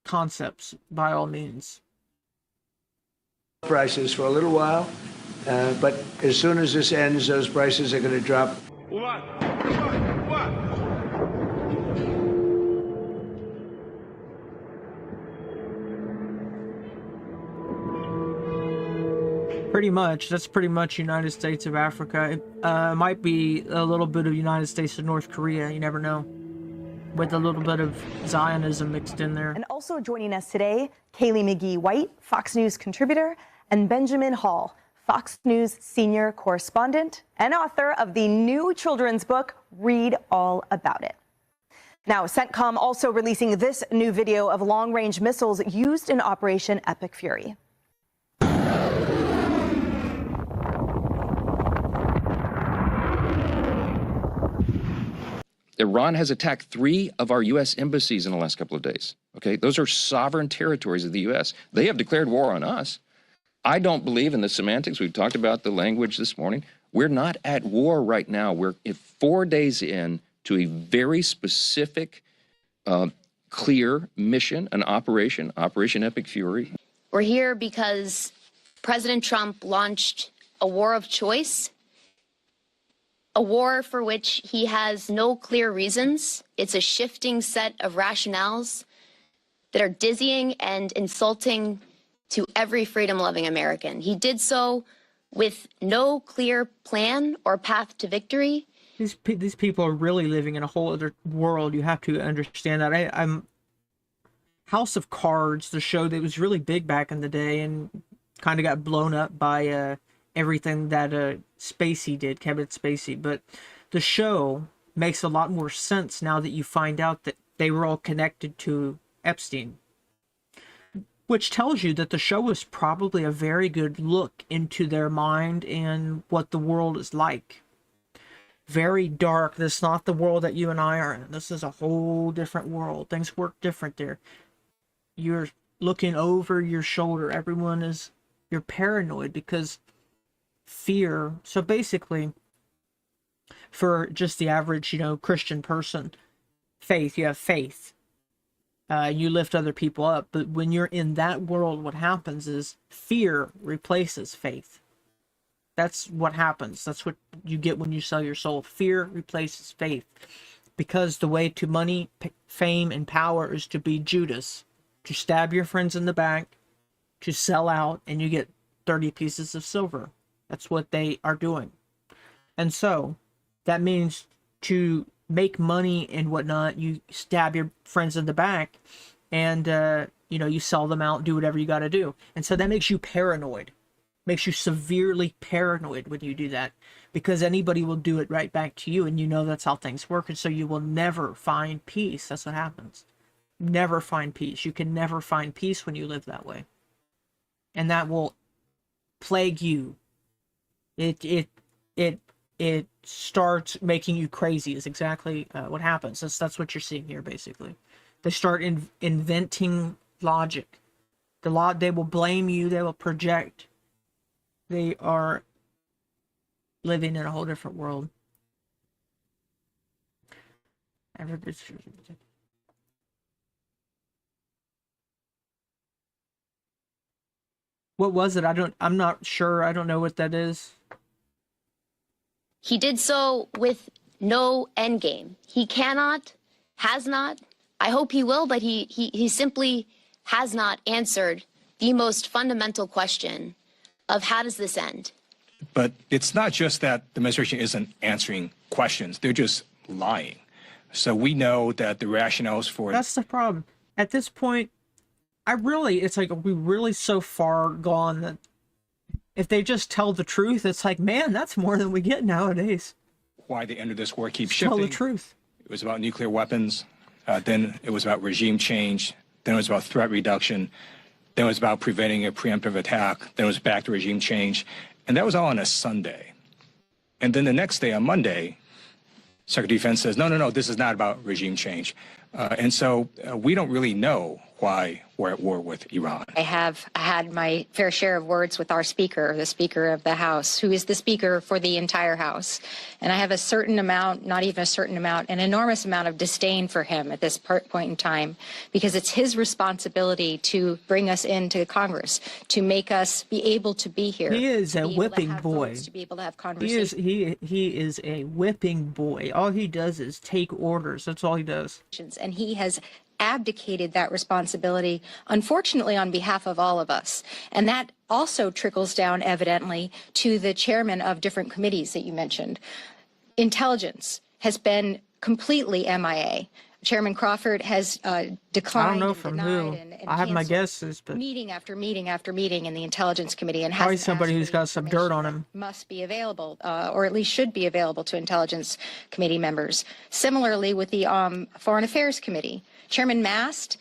concepts by all means. Prices for a little while, but as soon as this ends, those prices are going to drop. What? Pretty much. That's pretty much United States of Africa. It might be a little bit of United States of North Korea. You never know. With a little bit of Zionism mixed in there. And also joining us today, Kaylee McGee-White, Fox News contributor, and Benjamin Hall, Fox News senior correspondent and author of the new children's book, Read All About It. Now, CENTCOM also releasing this new video of long-range missiles used in Operation Epic Fury. Iran has attacked 3 of our U.S. embassies in the last couple of days. Okay, those are sovereign territories of the U.S. They have declared war on us. I don't believe in the semantics. We've talked about the language this morning. We're not at war right now. We're 4 days in to a very specific, clear mission, an Operation Epic Fury. We're here because President Trump launched a war of choice. A war for which he has no clear reasons. It's a shifting set of rationales that are dizzying and insulting to every freedom-loving American. He did so with no clear plan or path to victory. These people are really living in a whole other world. You have to understand that. I'm House of Cards, the show that was really big back in the day and kind of got blown up by everything that Spacey did, Kevin Spacey. But the show makes a lot more sense now that you find out that they were all connected to Epstein, which tells you that the show was probably a very good look into their mind and what the world is like. Very dark. This is not the world that you and I are in. This is a whole different world. Things work different there. You're looking over your shoulder. You're paranoid because fear. So basically, for just the average, Christian person, faith, you have faith. You lift other people up. But when you're in that world, what happens is fear replaces faith. That's what happens. That's what you get when you sell your soul. Fear replaces faith. Because the way to money, fame, and power is to be Judas. To stab your friends in the back, to sell out, and you get 30 pieces of silver. That's what they are doing. And so, that means to make money and whatnot, you stab your friends in the back, and, you sell them out, do whatever you got to do. And so that makes you paranoid. Makes you severely paranoid when you do that. Because anybody will do it right back to you, and that's how things work. And so you will never find peace. That's what happens. Never find peace. You can never find peace when you live that way. And that will plague you. It starts making you crazy is exactly what happens. That's what you're seeing here, basically. They start inventing logic. They will blame you. They will project. They are living in a whole different world. What was it? I'm not sure. I don't know what that is. He did so with no end game. He cannot, has not, I hope he will, but he simply has not answered the most fundamental question of how does this end? But it's not just that the administration isn't answering questions. They're just lying. So we know that the rationales for... That's the problem. At this point, it's like, are we really so far gone that if they just tell the truth, it's like, man, that's more than we get nowadays. Why the end of this war keeps shifting. Tell the truth. It was about nuclear weapons. Then it was about regime change. Then it was about threat reduction. Then it was about preventing a preemptive attack. Then it was back to regime change. And that was all on a Sunday. And then the next day, on Monday, Secretary of Defense says, no, this is not about regime change. And so we don't really know why we're at war with Iran. I have had my fair share of words with our speaker, the Speaker of the House, who is the Speaker for the entire House. And I have a certain amount, not even a certain amount, an enormous amount of disdain for him at this point in time, because it's his responsibility to bring us into Congress, to make us be able to be here. He is a whipping boy. To be able to have conversations. He is a whipping boy. All he does is take orders. That's all he does. And he has abdicated that responsibility, unfortunately, on behalf of all of us. And that also trickles down, evidently, to the chairman of different committees that you mentioned. Intelligence has been completely MIA. Chairman Crawford has declined. I don't know from who. And I have my canceled guesses, but meeting after meeting after meeting in the Intelligence Committee, and probably hasn't somebody asked who's for the got some dirt on him. must be available, or at least should be available to Intelligence Committee members. Similarly, with the Foreign Affairs Committee, Chairman Mast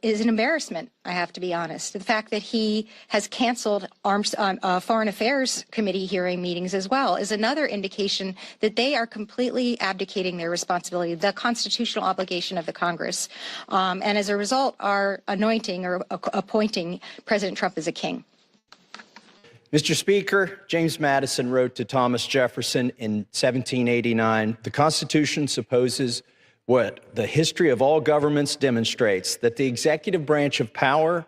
is an embarrassment, I have to be honest. The fact that he has canceled Foreign Affairs Committee hearing meetings as well is another indication that they are completely abdicating their responsibility, the constitutional obligation of the Congress, and as a result are anointing or appointing President Trump as a king. Mr. Speaker, James Madison wrote to Thomas Jefferson in 1789, "The Constitution supposes what the history of all governments demonstrates, that the executive branch of power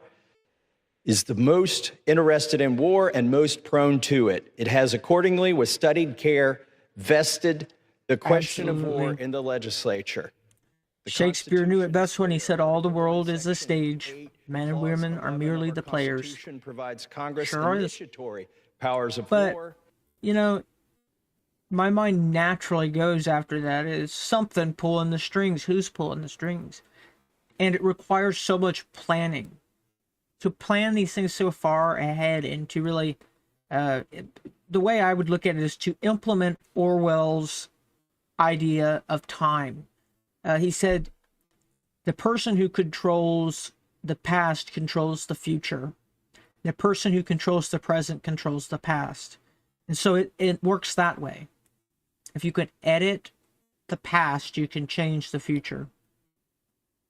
is the most interested in war and most prone to it. It has accordingly, with studied care, vested the question of war in the legislature." Shakespeare knew it best when he said, "All the world is a stage. Men and women are merely the players." Provides Congress Sure is. initiatory powers of But, war. you know, my mind naturally goes after that is something pulling the strings. Who's pulling the strings? And it requires so much planning. To plan these things so far ahead and to really, the way I would look at it is to implement Orwell's idea of time. He said, the person who controls the past controls the future. The person who controls the present controls the past. And so it works that way. If you could edit the past, you can change the future.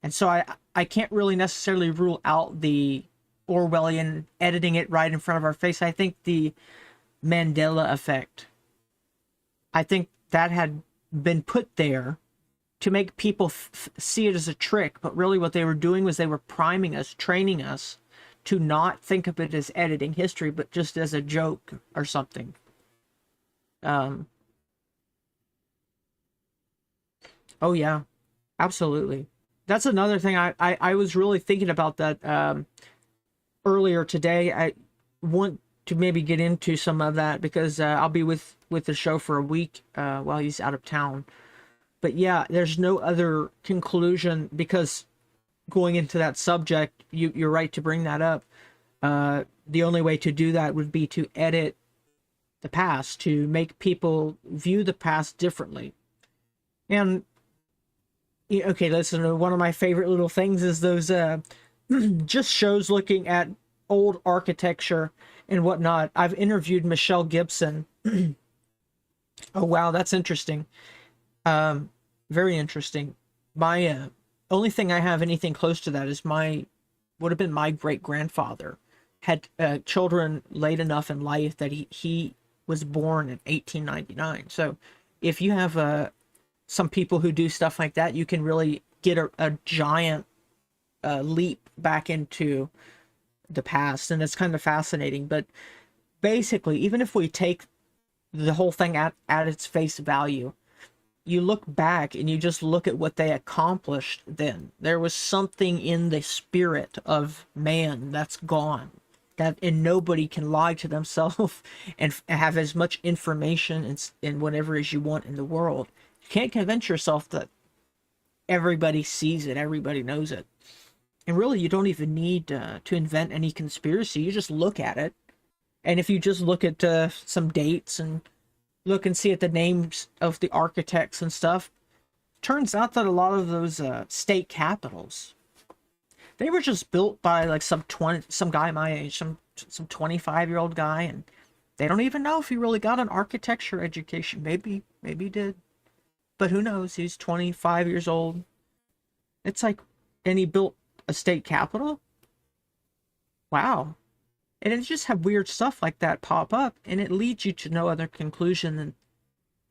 And so I can't really necessarily rule out the Orwellian editing it right in front of our face. I think the Mandela Effect, I think that had been put there to make people see it as a trick, but really what they were doing was they were priming us, training us to not think of it as editing history, but just as a joke or something. Oh yeah, absolutely. That's another thing I was really thinking about that earlier today. I want to maybe get into some of that because I'll be with the show for a week while he's out of town. But yeah, there's no other conclusion because going into that subject, you're right to bring that up. The only way to do that would be to edit the past, to make people view the past differently. And okay, listen, one of my favorite little things is those just shows looking at old architecture and whatnot. I've interviewed Michelle Gibson. Oh, wow, that's interesting. Very interesting. My only thing I have anything close to that is would have been my great-grandfather had children late enough in life that he was born in 1899. So if you have some people who do stuff like that, you can really get a giant leap back into the past, and it's kind of fascinating. But basically, even if we take the whole thing at its face value, you look back and you just look at what they accomplished then. There was something in the spirit of man that's gone. And nobody can lie to themselves and have as much information and whatever as you want in the world. You can't convince yourself that everybody sees it, everybody knows it. And really, you don't even need to invent any conspiracy. You just look at it. And if you just look at some dates and look and see at the names of the architects and stuff, turns out that a lot of those state capitals, they were just built by like some guy my age, some 25-year-old guy, and they don't even know if he really got an architecture education. Maybe he did, but who knows? He's 25 years old. It's like, and he built a state capitol. Wow. And it just have weird stuff like that pop up, and it leads you to no other conclusion than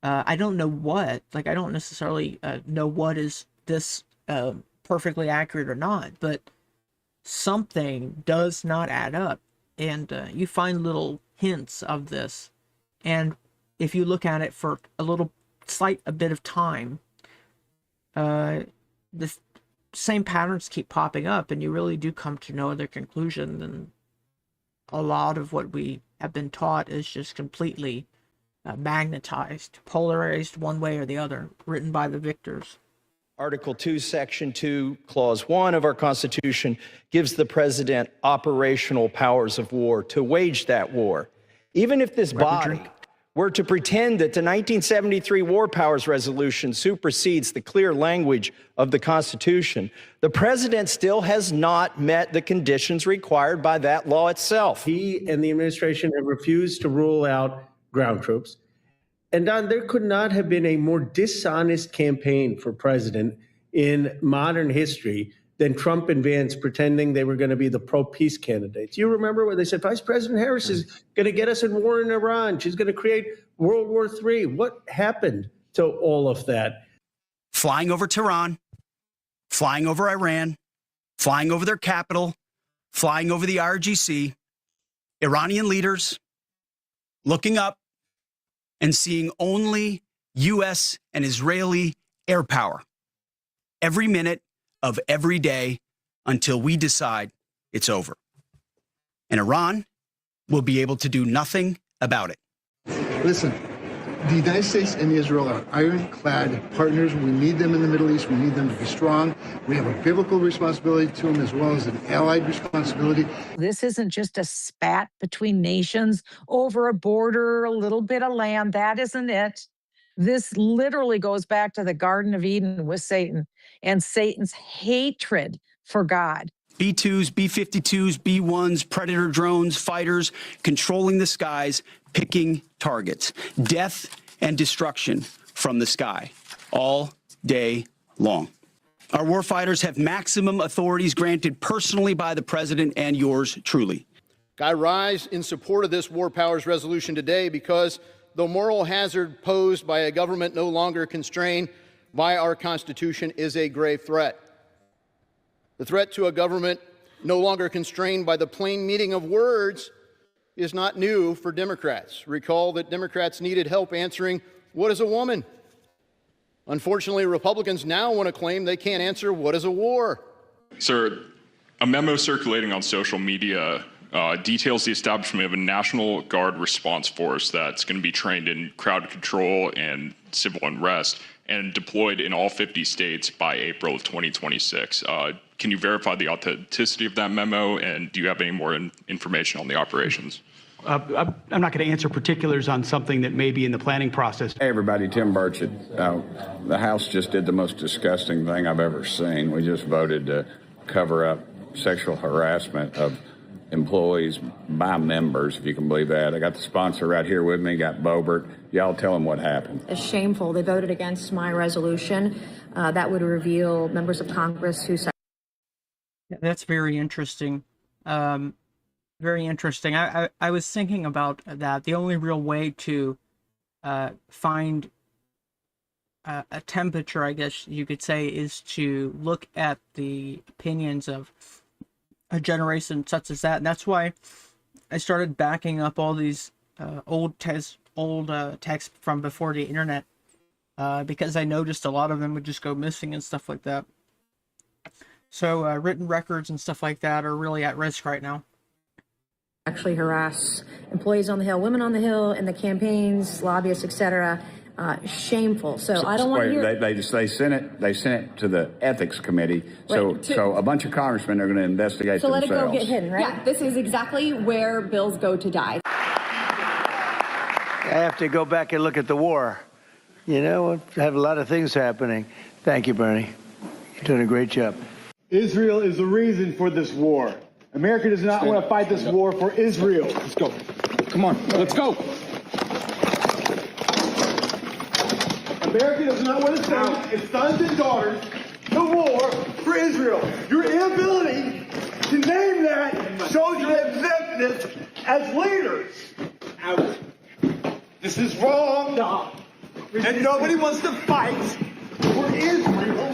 I don't know what. Like, I don't necessarily know what is this perfectly accurate or not, but something does not add up, and you find little hints of this. And if you look at it for a bit of time, the same patterns keep popping up, and you really do come to no other conclusion than a lot of what we have been taught is just completely magnetized, polarized one way or the other, written by the victors. Article 2, Section 2, Clause 1 of our Constitution gives the president operational powers of war to wage that war. Even if this body were to pretend that the 1973 War Powers Resolution supersedes the clear language of the Constitution, the president still has not met the conditions required by that law itself. He and the administration have refused to rule out ground troops. And Don, there could not have been a more dishonest campaign for president in modern history than Trump and Vance pretending they were going to be the pro-peace candidates. You remember when they said Vice President Harris is going to get us in war in Iran. She's going to create World War III. What happened to all of that? Flying over Tehran, flying over Iran, flying over their capital, flying over the IRGC, Iranian leaders looking up and seeing only U.S. and Israeli air power every minute of every day until we decide it's over. And Iran will be able to do nothing about it. Listen, the United States and Israel are ironclad partners. We need them in the Middle East. We need them to be strong. We have a biblical responsibility to them as well as an allied responsibility. This isn't just a spat between nations over a border, a little bit of land. That isn't it. This literally goes back to the Garden of Eden with Satan and Satan's hatred for God. B-2s, B-52s, B-1s, Predator drones, fighters, controlling the skies, picking targets. Death and destruction from the sky all day long. Our warfighters have maximum authorities granted personally by the president and yours truly. I rise in support of this War Powers Resolution today because the moral hazard posed by a government no longer constrained by our Constitution is a grave threat. The threat to a government no longer constrained by the plain meaning of words is not new for Democrats. Recall that Democrats needed help answering, what is a woman? Unfortunately, Republicans now want to claim they can't answer, what is a war? Sir, a memo circulating on social media details the establishment of a National Guard response force that's going to be trained in crowd control and civil unrest and deployed in all 50 states by April of 2026. Can you verify the authenticity of that memo, and do you have any more information on the operations? I'm not going to answer particulars on something that may be in the planning process. Hey, everybody, Tim Burchett. The House just did the most disgusting thing I've ever seen. We just voted to cover up sexual harassment of employees by members, if you can believe that. I got the sponsor right here with me, got Boebert. Y'all tell them what happened. It's shameful. They voted against my resolution. That would reveal members of Congress who... That's very interesting. Very interesting. I was thinking about that. The only real way to find a temperature, I guess you could say, is to look at the opinions of a generation such as that. And that's why I started backing up all these old texts from before the internet, because I noticed a lot of them would just go missing and stuff like that. So written records and stuff like that are really at risk right now. actually harass employees on the Hill, women on the Hill, in the campaigns, lobbyists, etc. Shameful. So I don't want to hear. They sent it to the ethics committee. So a bunch of congressmen are going to investigate so themselves. Let it go get hidden, right? Yeah, this is exactly where bills go to die. I have to go back and look at the war. You know, I have a lot of things happening. Thank you, Bernie. You're doing a great job. Israel is the reason for this war. America does not want to fight this war for Israel. Let's go. Come on, let's go. America does not want to send its sons and daughters to war for Israel. Your inability to name that shows your exemptness as leaders. Out. This is wrong. No. And nobody wants to fight for Israel.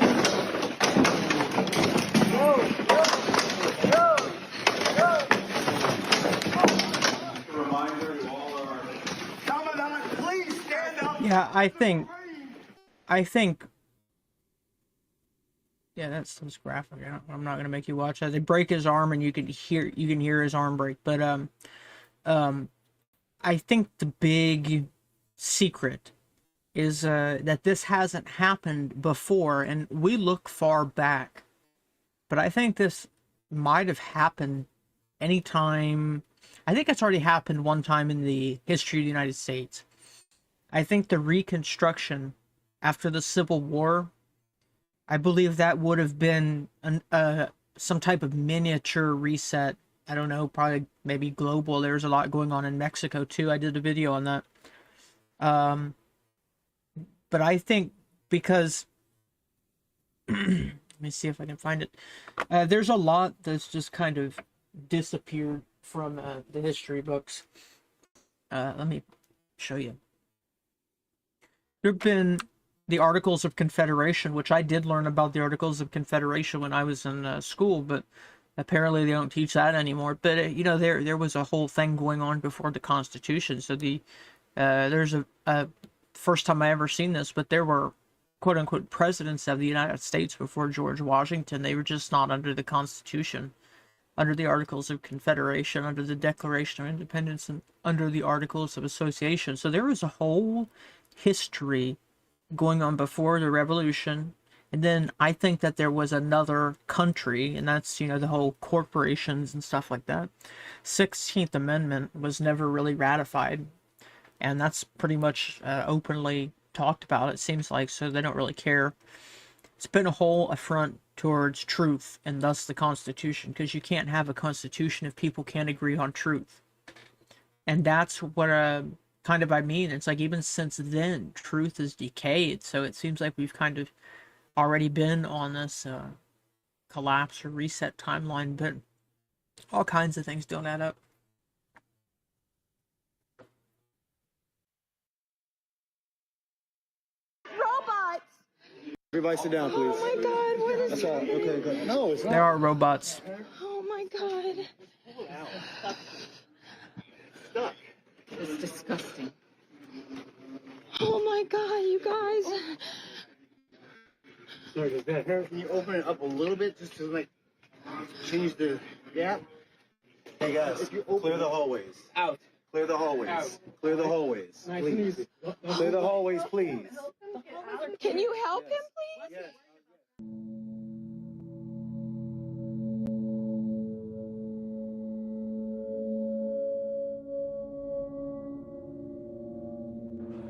Yeah, I think Yeah, that's graphic. I'm not gonna make you watch that. They break his arm, and you can hear his arm break. But I think the big secret is that this hasn't happened before, and we look far back, but I think this might have happened anytime. I think it's already happened one time in the history of the United States. I think the Reconstruction after the Civil War, I believe that would have been some type of miniature reset. I don't know, probably maybe global. There's a lot going on in Mexico too. I did a video on that. But I think because let me see if I can find it. There's a lot that's just kind of disappeared from the history books. Let me show you. There have been the Articles of Confederation, which I did learn about the Articles of Confederation when I was in school, but apparently they don't teach that anymore. But you know, there was a whole thing going on before the Constitution. So there's a first time I ever seen this, but there were quote unquote presidents of the United States before George Washington. They were just not under the Constitution, under the Articles of Confederation, under the Declaration of Independence, and under the Articles of Association. So there was a whole history going on before the Revolution. And then I think that there was another country, and that's, you know, the whole corporations and stuff like that. 16th Amendment was never really ratified, and that's pretty much openly talked about, it seems like, so they don't really care. It's been a whole affront towards truth, and thus the Constitution, because you can't have a Constitution if people can't agree on truth. And that's what kind of I mean. It's like even since then, truth has decayed, so it seems like we've kind of already been on this collapse or reset timeline, but all kinds of things don't add up. Robots! Everybody sit down, please. Oh my God, what is That's all. Okay, good. No, it's not. There are robots. Oh my God. Stuck. It's disgusting. Oh my God, you guys. Sorry, does that hurt? Can you open it up a little bit just to like change the gap? Hey guys, clear the hallways. Out. Clear the hallways. Out. Clear the hallways, please. Clear the hallways, please. Can you help him, please? Yes.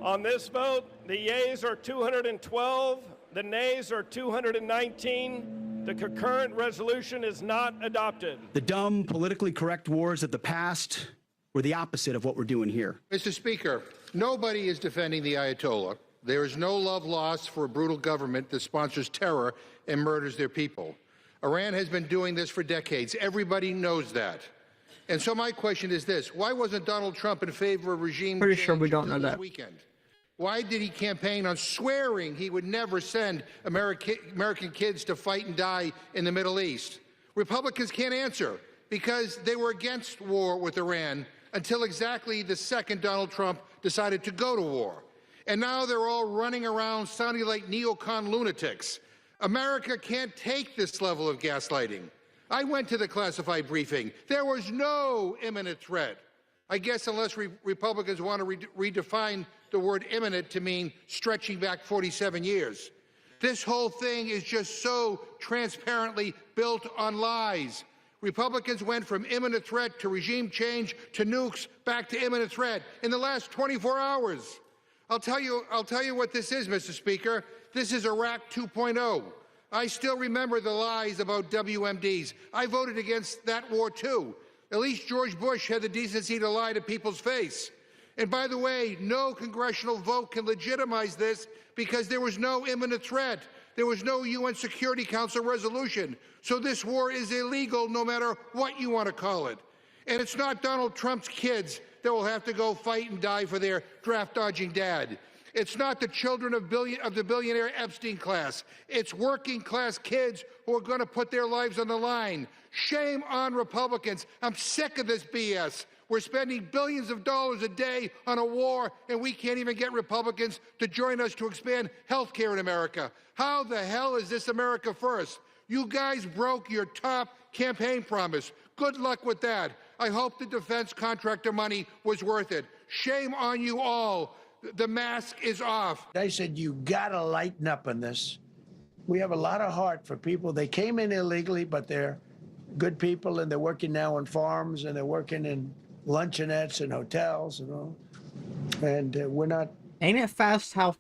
On this vote, the yeas are 212, the nays are 219. The concurrent resolution is not adopted. The dumb, politically correct wars of the past were the opposite of what we're doing here. Mr. Speaker, nobody is defending the Ayatollah. There is no love lost for a brutal government that sponsors terror and murders their people. Iran has been doing this for decades. Everybody knows that. And so my question is this: why wasn't Donald Trump in favor of regime change? Pretty sure we don't know that. Weekend? Why did he campaign on swearing he would never send American kids to fight and die in the Middle East? Republicans can't answer because they were against war with Iran until exactly the second Donald Trump decided to go to war. And now they're all running around sounding like neocon lunatics. America can't take this level of gaslighting. I went to the classified briefing. There was no imminent threat. I guess unless Republicans want to redefine the word imminent to mean stretching back 47 years. This whole thing is just so transparently built on lies. Republicans went from imminent threat to regime change to nukes back to imminent threat in the last 24 hours. I'll tell you what this is, Mr. Speaker. This is Iraq 2.0. I still remember the lies about WMDs. I voted against that war too. At least George Bush had the decency to lie to people's face. And by the way, no congressional vote can legitimize this because there was no imminent threat. There was no UN Security Council resolution. So this war is illegal no matter what you want to call it. And it's not Donald Trump's kids that will have to go fight and die for their draft-dodging dad. It's not the children of the billionaire Epstein class. It's working-class kids who are going to put their lives on the line. Shame on Republicans. I'm sick of this BS. We're spending billions of dollars a day on a war, and we can't even get Republicans to join us to expand health care in America. How the hell is this America first? You guys broke your top campaign promise. Good luck with that. I hope the defense contractor money was worth it. Shame on you all. The mask is off. I said, you gotta lighten up on this. We have a lot of heart for people. They came in illegally, but they're good people, and they're working now on farms, and they're working in luncheonettes and hotels and all. And we're not. Ain't it fast how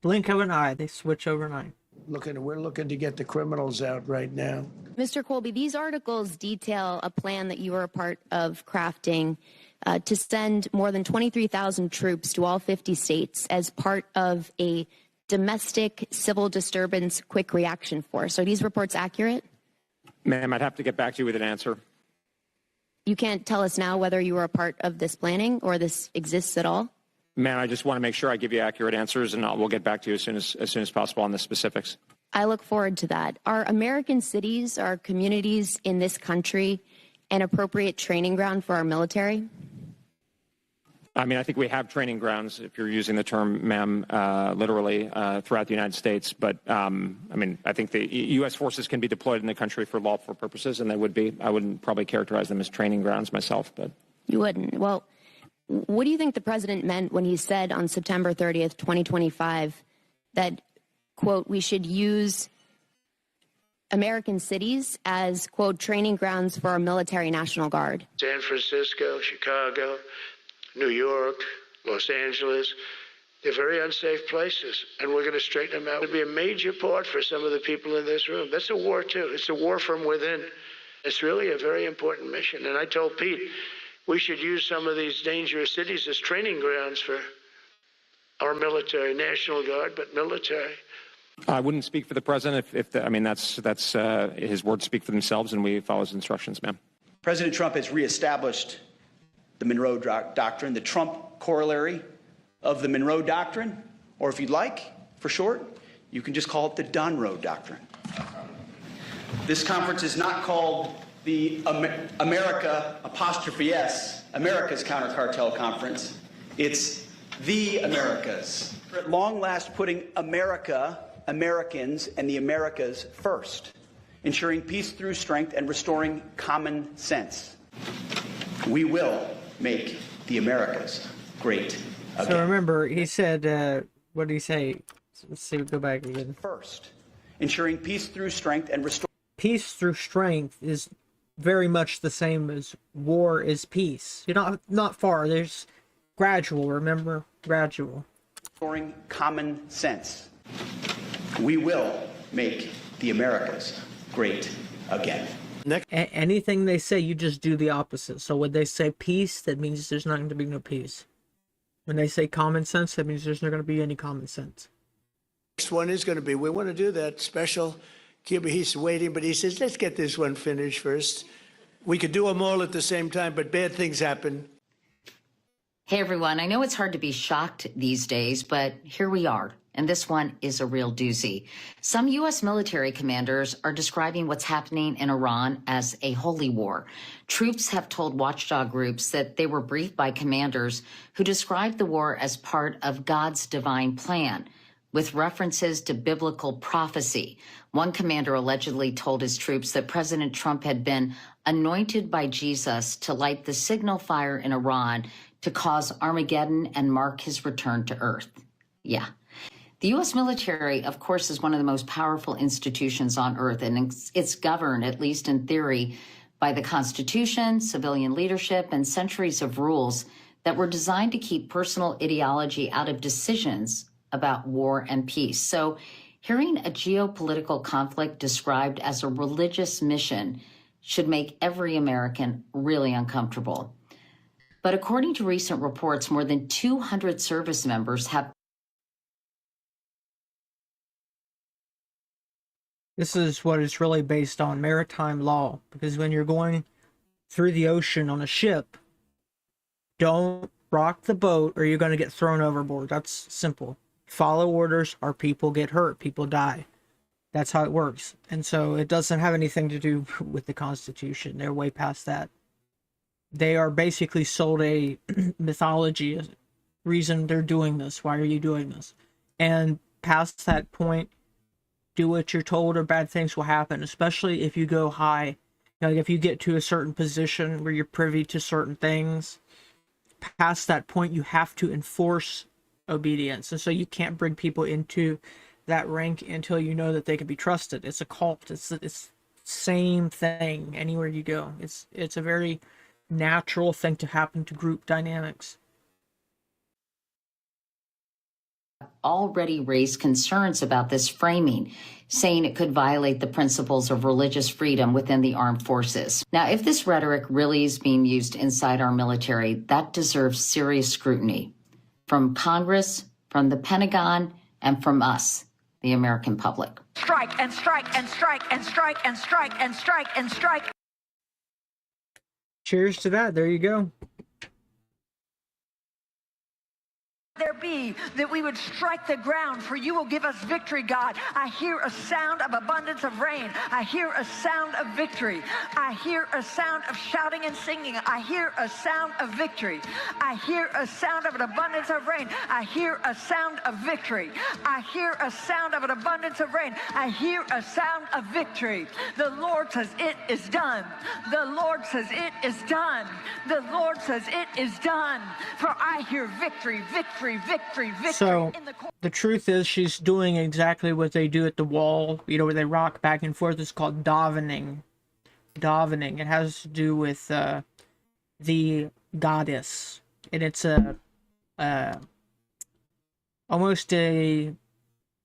blink of an eye they switch overnight? We're looking to get the criminals out right now. Mr. Colby, these articles detail a plan that you were a part of crafting to send more than 23,000 troops to all 50 states as part of a domestic civil disturbance quick reaction force. Are these reports accurate? Ma'am, I'd have to get back to you with an answer. You can't tell us now whether you were a part of this planning or this exists at all? Ma'am, I just want to make sure I give you accurate answers, and we'll get back to you as soon as possible on the specifics. I look forward to that. Are American cities, are communities in this country an appropriate training ground for our military? I mean, I think we have training grounds, if you're using the term, ma'am, literally throughout the United States. But, I mean, I think the U.S. forces can be deployed in the country for lawful purposes, and they would be. I wouldn't probably characterize them as training grounds myself. But you wouldn't. Well, what do you think the president meant when he said on September 30th, 2025, that, quote, we should use American cities as, quote, training grounds for our military National Guard? San Francisco, Chicago, New York, Los Angeles, they're very unsafe places, and we're going to straighten them out. It'll be a major part for some of the people in this room. That's a war, too. It's a war from within. It's really a very important mission. And I told Pete, we should use some of these dangerous cities as training grounds for our military, National Guard, but military. I wouldn't speak for the president. I mean, that's his words speak for themselves, and we follow his instructions, ma'am. President Trump has reestablished the Monroe Doctrine, the Trump corollary of the Monroe Doctrine, or if you'd like, for short, you can just call it the Donroe Doctrine. This conference is not called the America apostrophe S, America's Counter Cartel Conference. It's the Americas. At long last, putting America, Americans, and the Americas first, ensuring peace through strength and restoring common sense. We will make the Americas great again. So remember, he said, what did he say? Let's see, go back again. First, ensuring peace through strength and restore. Peace through strength is very much the same as war is peace. You're not far. There's gradual, remember? Gradual. Restoring common sense. We will make the Americas great again. Anything they say, you just do the opposite. So when they say peace, that means there's not going to be no peace. When they say common sense, that means there's not going to be any common sense. Next one is going to be, we want to do that special Cuba. He's waiting, but he says, let's get this one finished first. We could do them all at the same time, but bad things happen. Hey, everyone. I know it's hard to be shocked these days, but here we are. And this one is a real doozy. Some U.S. military commanders are describing what's happening in Iran as a holy war. Troops have told watchdog groups that they were briefed by commanders who described the war as part of God's divine plan, with references to biblical prophecy. One commander allegedly told his troops that President Trump had been anointed by Jesus to light the signal fire in Iran to cause Armageddon and mark his return to Earth. Yeah. The U.S. military, of course, is one of the most powerful institutions on Earth, and it's governed, at least in theory, by the Constitution, civilian leadership, and centuries of rules that were designed to keep personal ideology out of decisions about war and peace. So hearing a geopolitical conflict described as a religious mission should make every American really uncomfortable. But according to recent reports, more than 200 service members have. This is what it's really based on, maritime law. Because when you're going through the ocean on a ship, don't rock the boat or you're going to get thrown overboard. That's simple. Follow orders or people get hurt, people die. That's how it works. And so it doesn't have anything to do with the Constitution. They're way past that. They are basically sold a mythology, a reason they're doing this. Why are you doing this? And past that point, do what you're told or bad things will happen, especially if you go high. Like if you get to a certain position where you're privy to certain things, past that point you have to enforce obedience. And so you can't bring people into that rank until you know that they can be trusted. It's a cult. It's same thing anywhere you go. It's a very natural thing to happen to group dynamics. Already raised concerns about this framing, saying it could violate the principles of religious freedom within the armed forces. Now, if this rhetoric really is being used inside our military, that deserves serious scrutiny from Congress, from the Pentagon, and from us, the American public. Strike and strike and strike and strike and strike and strike and strike. Cheers to that. There you go. There be that we would strike the ground, for you will give us victory, God. I hear a sound of abundance of rain. I hear a sound of victory. I hear a sound of shouting and singing. I hear a sound of victory. I hear a sound of an abundance of rain. I hear a sound of victory. I hear a sound of an abundance of rain. I hear a sound of victory. The Lord says it is done. The Lord says it is done. The Lord says it is done. For I hear victory, victory, victory, victory. So the truth is, she's doing exactly what they do at the wall, you know, where they rock back and forth. It's called davening. Davening. It has to do with the goddess, and it's almost a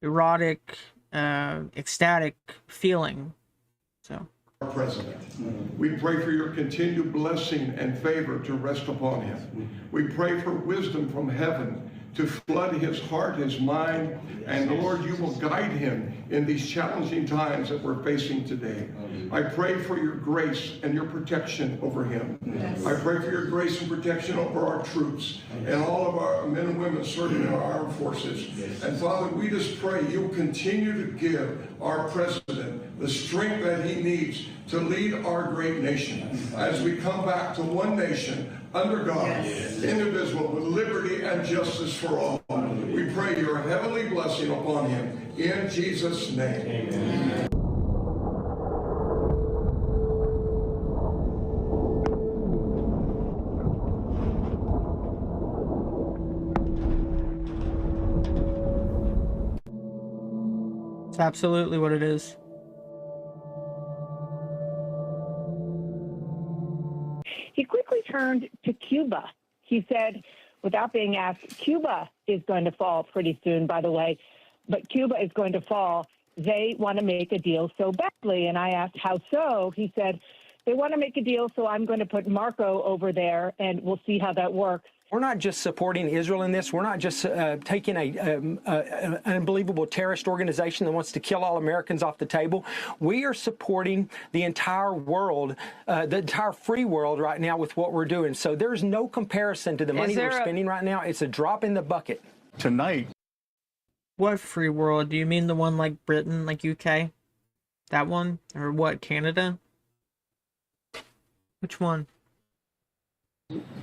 erotic, ecstatic feeling. So. Our president. We pray for your continued blessing and favor to rest upon him. We pray for wisdom from heaven to flood his heart, his mind, and Lord, you will guide him in these challenging times that we're facing today. I pray for your grace and your protection over him. I pray for your grace and protection over our troops and all of our men and women serving in our armed forces. And Father, we just pray you'll continue to give our president the strength that he needs to lead our great nation as we come back to one nation under God, indivisible, with liberty and justice for all. We pray your heavenly blessing upon him in Jesus' name. Amen. It's absolutely what it is. He quickly turned to Cuba. He said, without being asked, Cuba is going to fall pretty soon, by the way, but Cuba is going to fall. They want to make a deal so badly. And I asked, how so? He said, they want to make a deal, so I'm going to put Marco over there, and we'll see how that works. We're not just supporting Israel in this. We're not just taking an unbelievable terrorist organization that wants to kill all Americans off the table. We are supporting the entire world, the entire free world right now with what we're doing. So there's no comparison to the money we're spending right now. It's a drop in the bucket. Tonight. What free world? Do you mean the one like Britain, like UK? That one? Or what, Canada? Which one?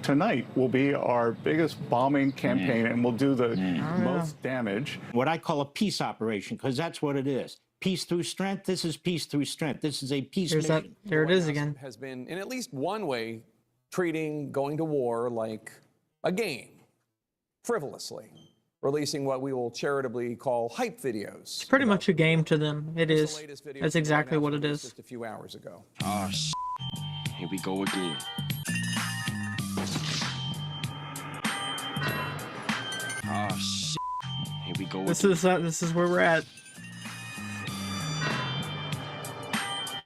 Tonight will be our biggest bombing campaign, and we'll do the most damage. What I call a peace operation, because that's what it is. Peace through strength. This is peace through strength. This is a peace mission. There it is again. Has been, in at least one way, treating going to war like a game, frivolously, releasing what we will charitably call hype videos. It's pretty much a game to them. It is. That's exactly what it is. Just a few hours ago. Oh, here we go again. Oh, shit. Here we go. This is where we're at.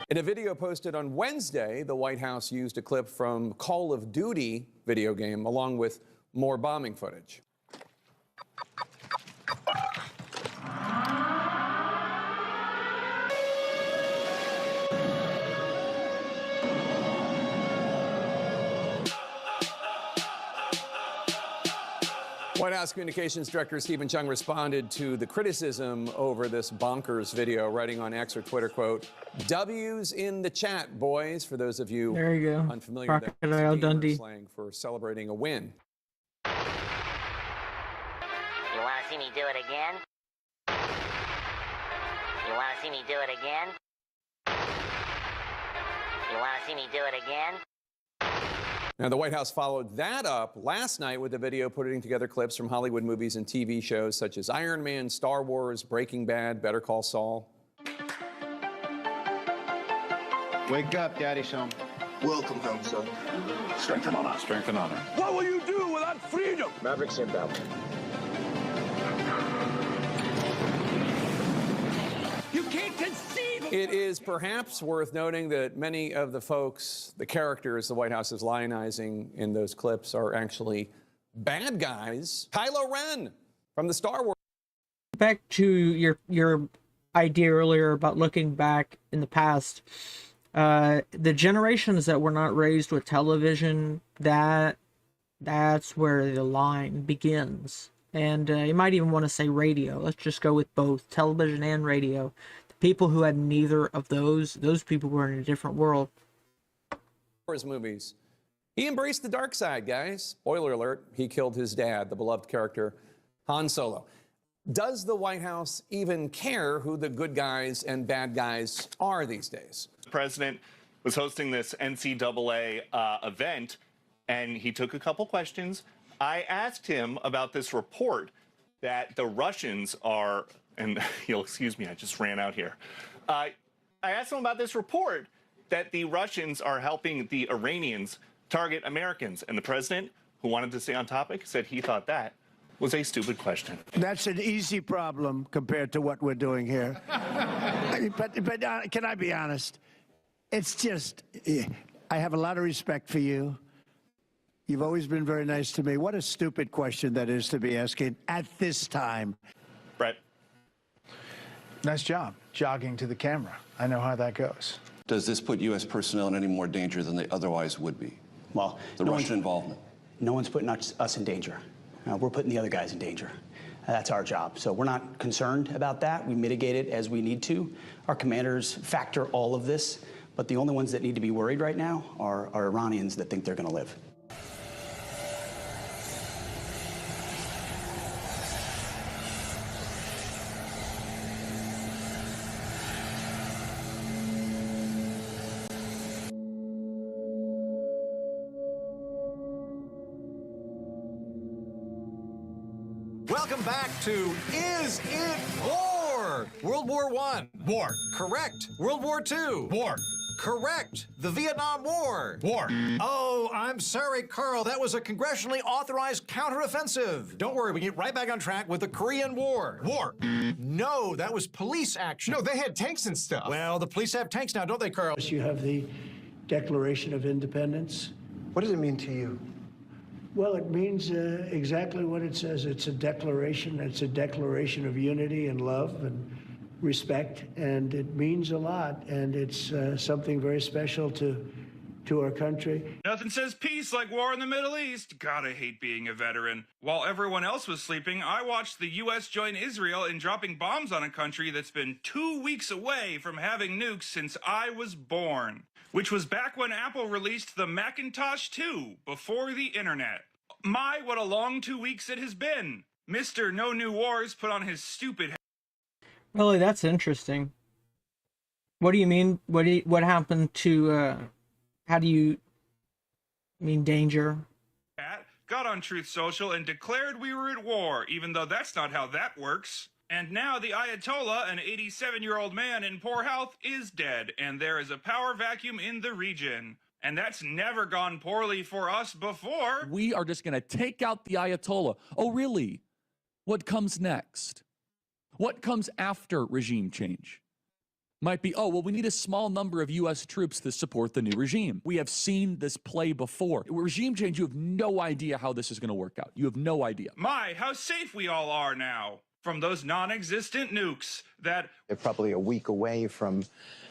In a video posted on Wednesday, the White House used a clip from Call of Duty video game along with more bombing footage. White House Communications Director Stephen Chung responded to the criticism over this bonkers video, writing on X or Twitter, quote, W's in the chat, boys, for those of you, there you go. Unfamiliar Crocodile with Dundee slang for celebrating a win. You want to see me do it again? You want to see me do it again? You want to see me do it again? Now, the White House followed that up last night with a video putting together clips from Hollywood movies and TV shows such as Iron Man, Star Wars, Breaking Bad, Better Call Saul. Wake up, Daddy son. Welcome home, son. Strength and honor. Strength and honor. What will you do without freedom? Mavericks inbound. You can't conceive of... It is perhaps worth noting that many of the folks, the characters the White House is lionizing in those clips are actually bad guys. Kylo Ren from the Star Wars. Back to your idea earlier about looking back in the past. The generations that were not raised with television, that's where the line begins. And you might even want to say radio. Let's just go with both television and radio. The people who had neither of those people were in a different world. Wars movies. He embraced the dark side, guys. Spoiler alert, he killed his dad, the beloved character Han Solo. Does the White House even care who the good guys and bad guys are these days? The president was hosting this NCAA event, and he took a couple questions. I asked him about this report that the Russians are, and you'll excuse me, I just ran out here. I asked him about this report that the Russians are helping the Iranians target Americans, and the president, who wanted to stay on topic, said he thought that was a stupid question. That's an easy problem compared to what we're doing here. but can I be honest? It's just, I have a lot of respect for you. You've always been very nice to me. What a stupid question that is to be asking at this time. Brett. Nice job, jogging to the camera. I know how that goes. Does this put U.S. personnel in any more danger than they otherwise would be? Well, the Russian involvement. No one's putting us in danger. We're putting the other guys in danger. That's our job. So we're not concerned about that. We mitigate it as we need to. Our commanders factor all of this, but the only ones that need to be worried right now are Iranians that think they're going to live. Welcome back to Is It War? World War I. War. Correct. World War II. War. Correct. The Vietnam War. War. Oh, I'm sorry, Carl. That was a congressionally authorized counteroffensive. Don't worry, we get right back on track with the Korean War. War. No, that was police action. No, they had tanks and stuff. Well, the police have tanks now, don't they, Carl? You have the Declaration of Independence. What does it mean to you? Well, it means exactly what it says. It's a declaration. It's a declaration of unity and love and respect, and it means a lot. And it's something very special to our country. Nothing says peace like war in the Middle East. God, I hate being a veteran. While everyone else was sleeping, I watched the U.S. join Israel in dropping bombs on a country that's been 2 weeks away from having nukes since I was born. Which was back when Apple released the Macintosh 2, before the internet. My, what a long 2 weeks it has been. Mr. No New Wars put on his stupid... Really, that's interesting. What do you mean? What happened to, how do you mean danger? Got on Truth Social and declared we were at war, even though that's not how that works. And now the Ayatollah, an 87-year-old man in poor health, is dead, and there is a power vacuum in the region. And that's never gone poorly for us before. We are just going to take out the Ayatollah. Oh, really? What comes next? What comes after regime change? Might be, oh, well, we need a small number of U.S. troops to support the new regime. We have seen this play before. Regime change, you have no idea how this is going to work out. You have no idea. My, how safe we all are now from those non-existent nukes that... They're probably a week away from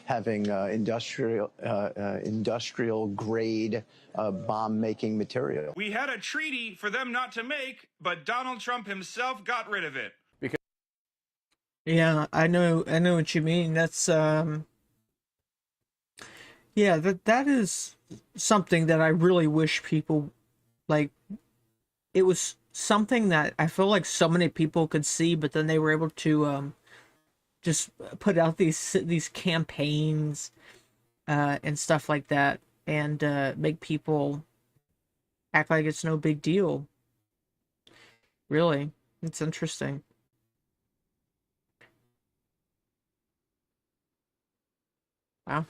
having industrial grade bomb-making material. We had a treaty for them not to make, but Donald Trump himself got rid of it. Yeah, I know what you mean. That's yeah, that is something that I really wish people, like, it was something that I feel like so many people could see, but then they were able to just put out these campaigns and stuff like that, and make people act like it's no big deal. Really, it's interesting. Wow.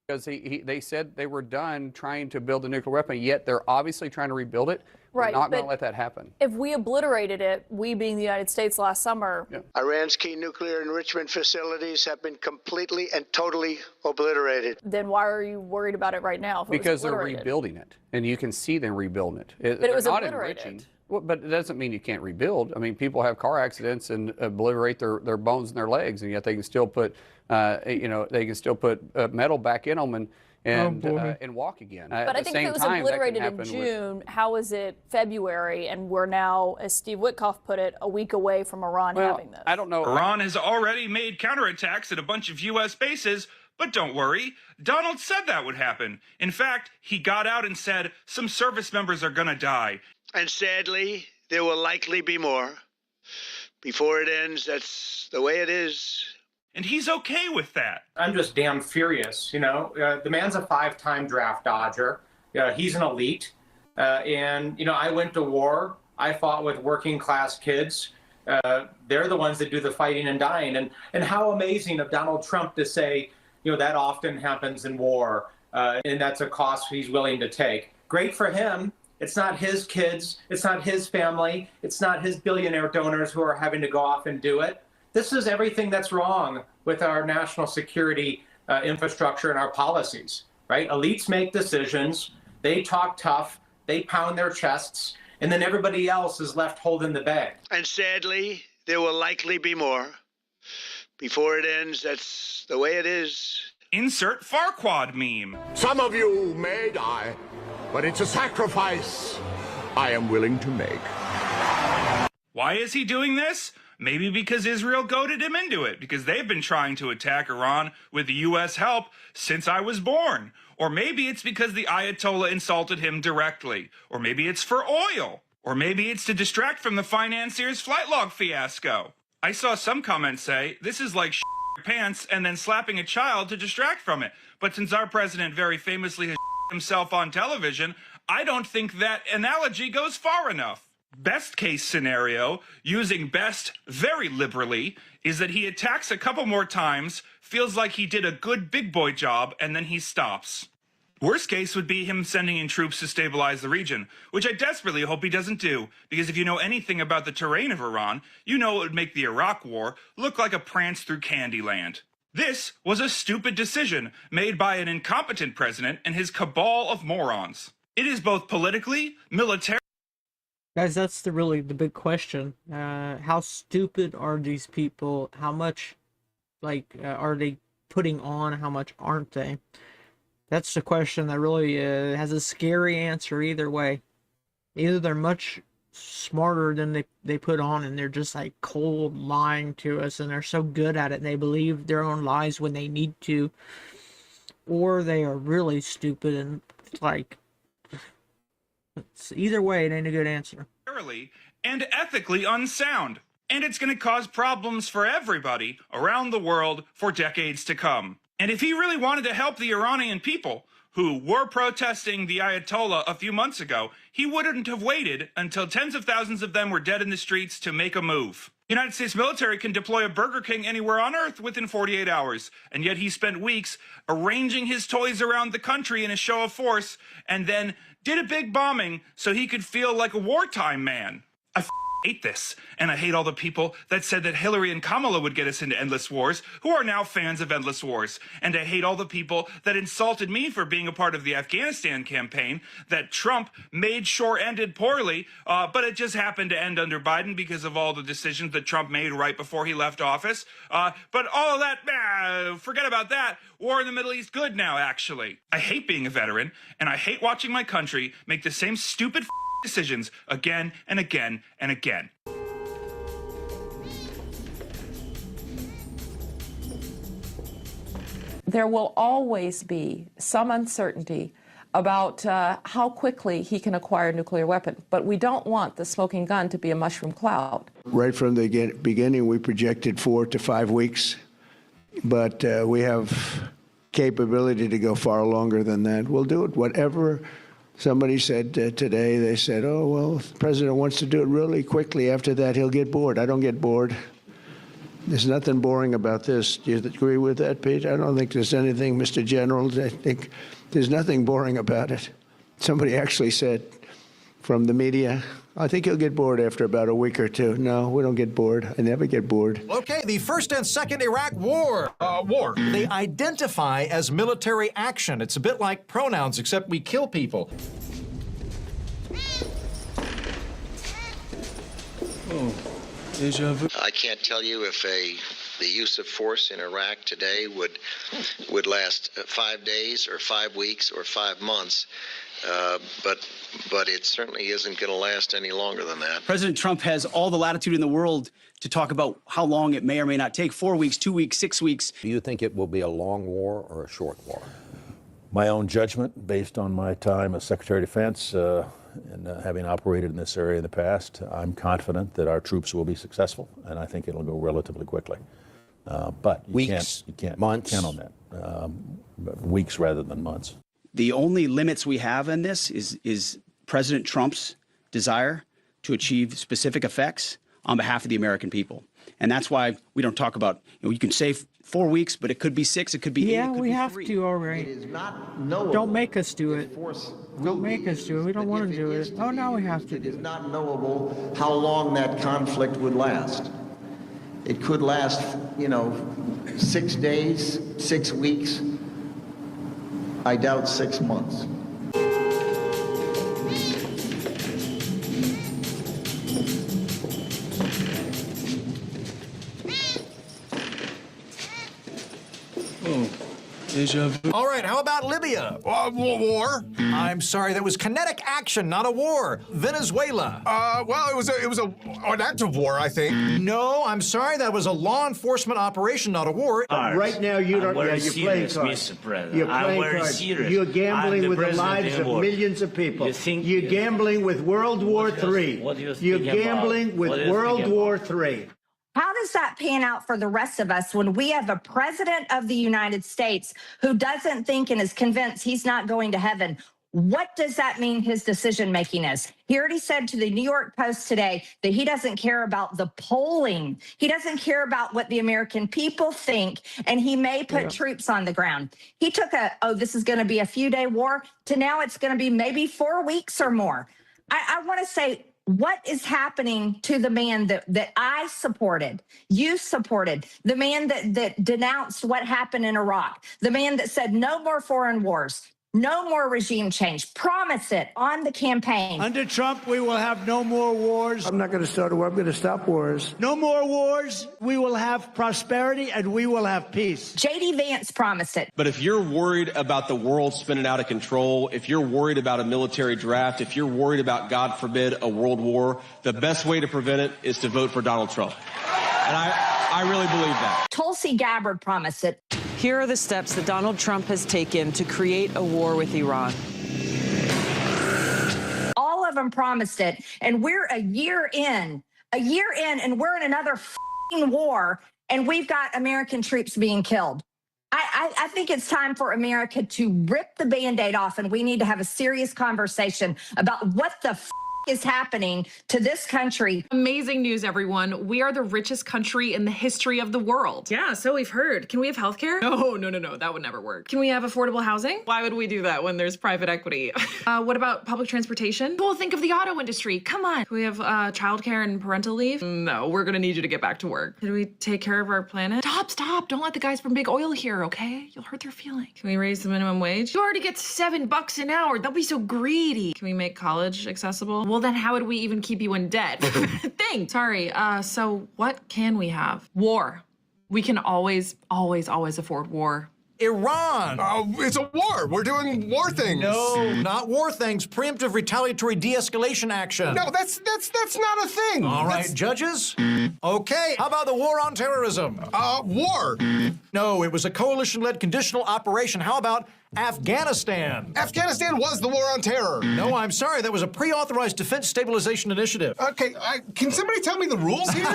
Because they said they were done trying to build a nuclear weapon, yet they're obviously trying to rebuild it. Right, We're not going to but let that happen. If we obliterated it, we being the United States last summer. Yeah. Iran's key nuclear enrichment facilities have been completely and totally obliterated. Then why are you worried about it right now? If it was Because they're obliterated? Rebuilding it, and you can see them rebuilding it. But it was they're not obliterated. enriching. Well, but it doesn't mean you can't rebuild. I mean, people have car accidents and obliterate their bones and their legs, and yet they can still put, they can still put metal back in them and walk again. But I think if it was obliterated in June, how is it February, and we're now, as Steve Witkoff put it, a week away from Iran having this? I don't know. Iran has already made counterattacks at a bunch of U.S. bases, but don't worry, Donald said that would happen. In fact, he got out and said some service members are going to die. And sadly, there will likely be more. Before it ends, that's the way it is. And he's okay with that. I'm just damn furious, you know. The man's a 5-time draft dodger. He's an elite. And, you know, I went to war. I fought with working class kids. They're the ones that do the fighting and dying. And how amazing of Donald Trump to say, you know, that often happens in war. And that's a cost he's willing to take. Great for him. It's not his kids. It's not his family. It's not his billionaire donors who are having to go off and do it. This is everything that's wrong with our national security infrastructure and our policies, right? Elites make decisions. They talk tough. They pound their chests. And then everybody else is left holding the bag. And sadly, there will likely be more. Before it ends, that's the way it is. Insert Farquaad meme. Some of you may die, but it's a sacrifice I am willing to make. Why is he doing this? Maybe because Israel goaded him into it, because they've been trying to attack Iran with U.S. help since I was born. Or maybe it's because the Ayatollah insulted him directly. Or maybe it's for oil. Or maybe it's to distract from the financiers' flight log fiasco. I saw some comments say, this is like your pants and then slapping a child to distract from it. But since our president very famously has himself on television, I don't think that analogy goes far enough. Best case scenario, using best very liberally, is that he attacks a couple more times, feels like he did a good big boy job, and then he stops. Worst case would be him sending in troops to stabilize the region, which I desperately hope he doesn't do, because if you know anything about the terrain of Iran, you know it would make the Iraq War look like a prance through Candyland. This was a stupid decision made by an incompetent president and his cabal of morons. It is both politically, militarily. Guys, that's the big question. How stupid are these people? How much, are they putting on? How much aren't they? That's the question that really has a scary answer either way. Either they're much smarter than they put on, and they're just like cold lying to us, and they're so good at it, and they believe their own lies when they need to, or they are really stupid and either way, it ain't a good answer. And ethically unsound. And it's going to cause problems for everybody around the world for decades to come. And if he really wanted to help the Iranian people, who were protesting the Ayatollah a few months ago, he wouldn't have waited until tens of thousands of them were dead in the streets to make a move. The United States military can deploy a Burger King anywhere on Earth within 48 hours, and yet he spent weeks arranging his toys around the country in a show of force, and then did a big bombing so he could feel like a wartime man. I hate this, and I hate all the people that said that Hillary and Kamala would get us into endless wars, who are now fans of endless wars. And I hate all the people that insulted me for being a part of the Afghanistan campaign that Trump made sure ended poorly, but it just happened to end under Biden because of all the decisions that Trump made right before he left office. But all of that, forget about that. War in the Middle East, good now, actually. I hate being a veteran, and I hate watching my country make the same stupid decisions again and again and again. There will always be some uncertainty about how quickly he can acquire a nuclear weapon. But we don't want the smoking gun to be a mushroom cloud. Right from the beginning, we projected 4 to 5 weeks, but we have capability to go far longer than that. We'll do it. Whatever somebody said today, they said, oh, well, the president wants to do it really quickly. After that, he'll get bored. I don't get bored. There's nothing boring about this. Do you agree with that, Pete? I don't think there's anything, Mr. General. I think there's nothing boring about it. Somebody actually said from the media, I think he'll get bored after about a week or two. No, we don't get bored. I never get bored. Okay, the first and second Iraq war. They identify as military action. It's a bit like pronouns, except we kill people. Oh, deja vu. I can't tell you if the use of force in Iraq today would last 5 days or 5 weeks or 5 months. But it certainly isn't going to last any longer than that. President Trump has all the latitude in the world to talk about how long it may or may not take, 4 weeks, 2 weeks, 6 weeks. Do you think it will be a long war or a short war? My own judgment, based on my time as Secretary of Defense and having operated in this area in the past, I'm confident that our troops will be successful, and I think it'll go relatively quickly. But you can't months, count on that. Weeks rather than months. The only limits we have in this is President Trump's desire to achieve specific effects on behalf of the American people. And that's why we don't talk about, you can say 4 weeks, but it could be 6, it could be 8, yeah, it could we be have 3. to, all right. Don't make us do it. Don't make us do it. We don't want to do it. Oh, now we have to do it. It is not knowable how long that conflict would last. It could last, 6 days, 6 weeks. I doubt 6 months. Oh, deja vu. All right, how about Libya? War? I'm sorry, that was kinetic action, not a war. Venezuela. Well, it was an act of war, I think. No, I'm sorry, that was a law enforcement operation, not a war. Right now, you don't. You're playing cards. You're playing cards. You're gambling with the lives of millions of people. You're gambling with World War III. You're gambling with World War III. How does that pan out for the rest of us when we have a president of the United States who doesn't think and is convinced he's not going to heaven? What does that mean his decision making is? He already said to the New York Post today that he doesn't care about the polling. He doesn't care about what the American people think, and he may put troops on the ground. He took this is going to be a few-day war, to now it's going to be maybe 4 weeks or more. I want to say, what is happening to the man that I supported, you supported, the man that denounced what happened in Iraq, the man that said no more foreign wars, no more regime change, promise it on the campaign. Under Trump, we will have no more wars. I'm not going to start a war. I'm going to stop wars. No more wars. We will have prosperity and we will have peace. J.D. Vance promised it. But if you're worried about the world spinning out of control, if you're worried about a military draft, if you're worried about, God forbid, a world war, the best way to prevent it is to vote for Donald Trump. And I really believe that. Tulsi Gabbard promised it. Here are the steps that Donald Trump has taken to create a war with Iran. All of them promised it, and we're a year in, and we're in another f***ing war, and we've got American troops being killed. I think it's time for America to rip the Band-Aid off, and we need to have a serious conversation about what the f*** is happening to this country. Amazing news, everyone. We are the richest country in the history of the world. Yeah, so we've heard. Can we have healthcare? No. That would never work. Can we have affordable housing? Why would we do that when there's private equity? What about public transportation? Well, think of the auto industry. Come on. Can we have childcare and parental leave? No, we're gonna need you to get back to work. Can we take care of our planet? Stop. Don't let the guys from Big Oil hear, okay? You'll hurt their feelings. Can we raise the minimum wage? You already get $7 an hour. They'll be so greedy. Can we make college accessible? Well, then how would we even keep you in debt? Sorry, so what can we have? War. We can always afford war. Iran. It's a war. We're doing war things. No, not war things. Preemptive retaliatory de-escalation action. No, that's not a thing. All right, judges. Okay, how about the war on terrorism? War. No, it was a coalition-led conditional operation. How about Afghanistan? Afghanistan was the war on terror. No, I'm sorry. That was a pre-authorized defense stabilization initiative. Okay, can somebody tell me the rules here?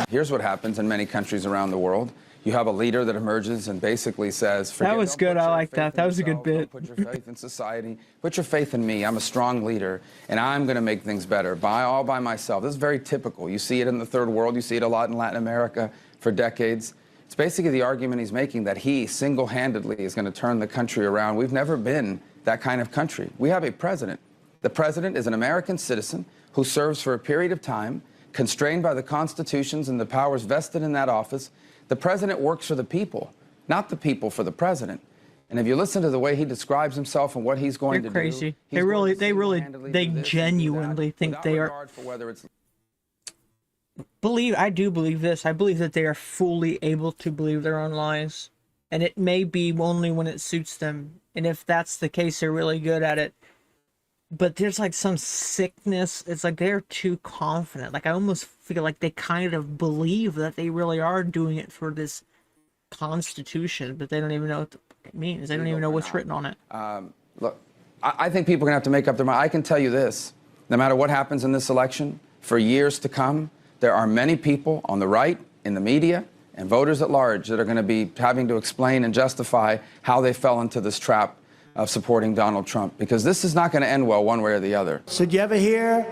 Here's what happens in many countries around the world. You have a leader that emerges and basically says, that was good. I like that. That was a good bit. Put your faith in society. Put your faith in me. I'm a strong leader, and I'm going to make things better all by myself. This is very typical. You see it in the third world. You see it a lot in Latin America for decades. It's basically the argument he's making that he single-handedly is going to turn the country around. We've never been that kind of country. We have a president. The president is an American citizen who serves for a period of time, constrained by the constitutions and the powers vested in that office. The president works for the people, not the people for the president. And if you listen to the way he describes himself and what he's going to crazy. do, they genuinely think they are. I do believe this. I believe that they are fully able to believe their own lies, and it may be only when it suits them. And if that's the case, they're really good at it. But there's like some sickness. It's like they're too confident. Like I almost feel like they kind of believe that they really are doing it for this Constitution, but they don't even know what it means. They don't even know what's written on it. Look, I think people are going to have to make up their mind. I can tell you this, no matter what happens in this election, for years to come, there are many people on the right, in the media, and voters at large that are going to be having to explain and justify how they fell into this trap of supporting Donald Trump, because this is not going to end well one way or the other. So did you ever hear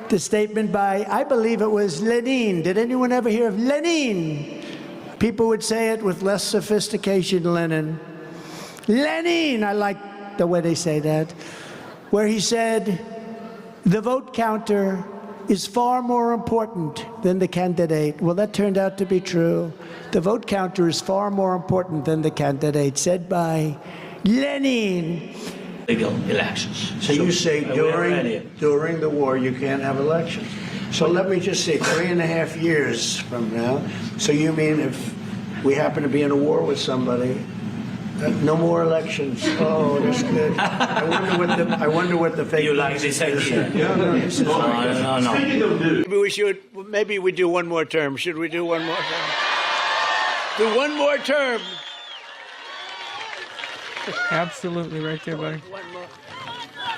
the statement by, I believe it was Lenin. Did anyone ever hear of Lenin? People would say it with less sophistication, Lenin. Lenin, I like the way they say that, where he said, the vote counter is far more important than the candidate. Well, that turned out to be true. The vote counter is far more important than the candidate, said by Lenin. Legal elections. So you say during the war you can't have elections. So let me just say 3.5 years from now. So you mean if we happen to be in a war with somebody, no more elections? Oh, that's good. I wonder what the fake. You like this idea? No, this is no. Maybe we do one more term. Should we do one more term? Do one more term. Absolutely right there, buddy.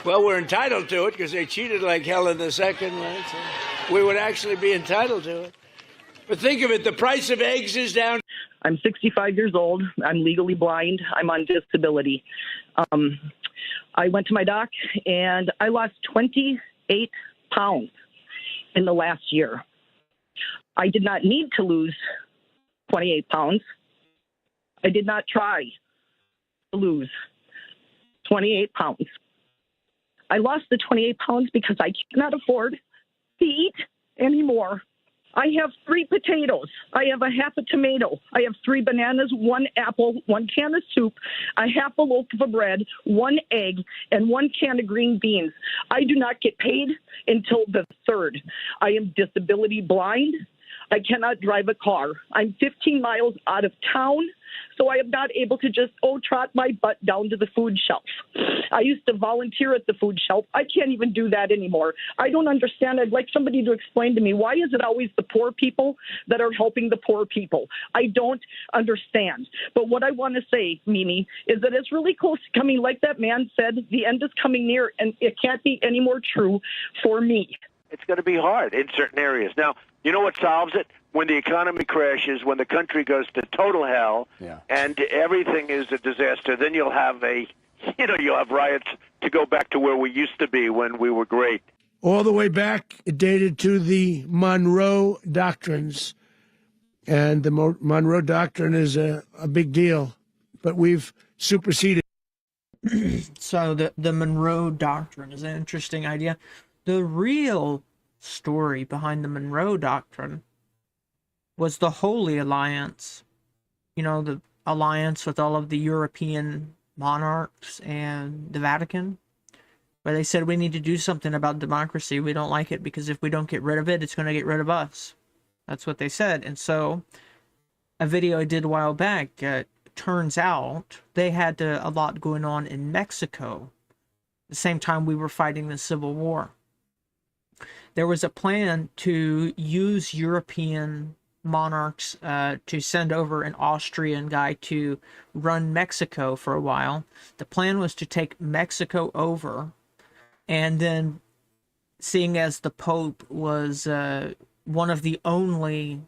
Well, we're entitled to it because they cheated like hell in the second, right? So we would actually be entitled to it. But think of it, the price of eggs is down. I'm 65 years old. I'm legally blind. I'm on disability. I went to my doc and I lost 28 pounds in the last year. I did not need to lose 28 pounds. I did not try to lose 28 pounds. I lost the 28 pounds because I cannot afford to eat anymore. I have 3 potatoes. I have a half a tomato. I have 3 bananas, 1 apple, 1 can of soup, a half a loaf of bread, 1 egg, and 1 can of green beans. I do not get paid until the 3rd. I am disability blind. I cannot drive a car. I'm 15 miles out of town, so I am not able to just, trot my butt down to the food shelf. I used to volunteer at the food shelf. I can't even do that anymore. I don't understand. I'd like somebody to explain to me, why is it always the poor people that are helping the poor people? I don't understand. But what I want to say, Mimi, is that it's really close to coming. Like that man said, the end is coming near, and it can't be any more true for me. It's going to be hard in certain areas. Now, you know what solves it? When the economy crashes, when the country goes to total hell, and everything is a disaster, then you'll have you'll have riots to go back to where we used to be when we were great. All the way back, it dated to the Monroe Doctrines. And the Monroe Doctrine is a big deal, but we've superseded. So the Monroe Doctrine is an interesting idea. The real story behind the Monroe Doctrine was the Holy Alliance. You know, the alliance with all of the European monarchs and the Vatican, where they said we need to do something about democracy. We don't like it because if we don't get rid of it, it's going to get rid of us. That's what they said. And so a video I did a while back turns out they had a lot going on in Mexico the same time we were fighting the Civil War. There was a plan to use European monarchs to send over an Austrian guy to run Mexico for a while. The plan was to take Mexico over, and then, seeing as the Pope was one of the only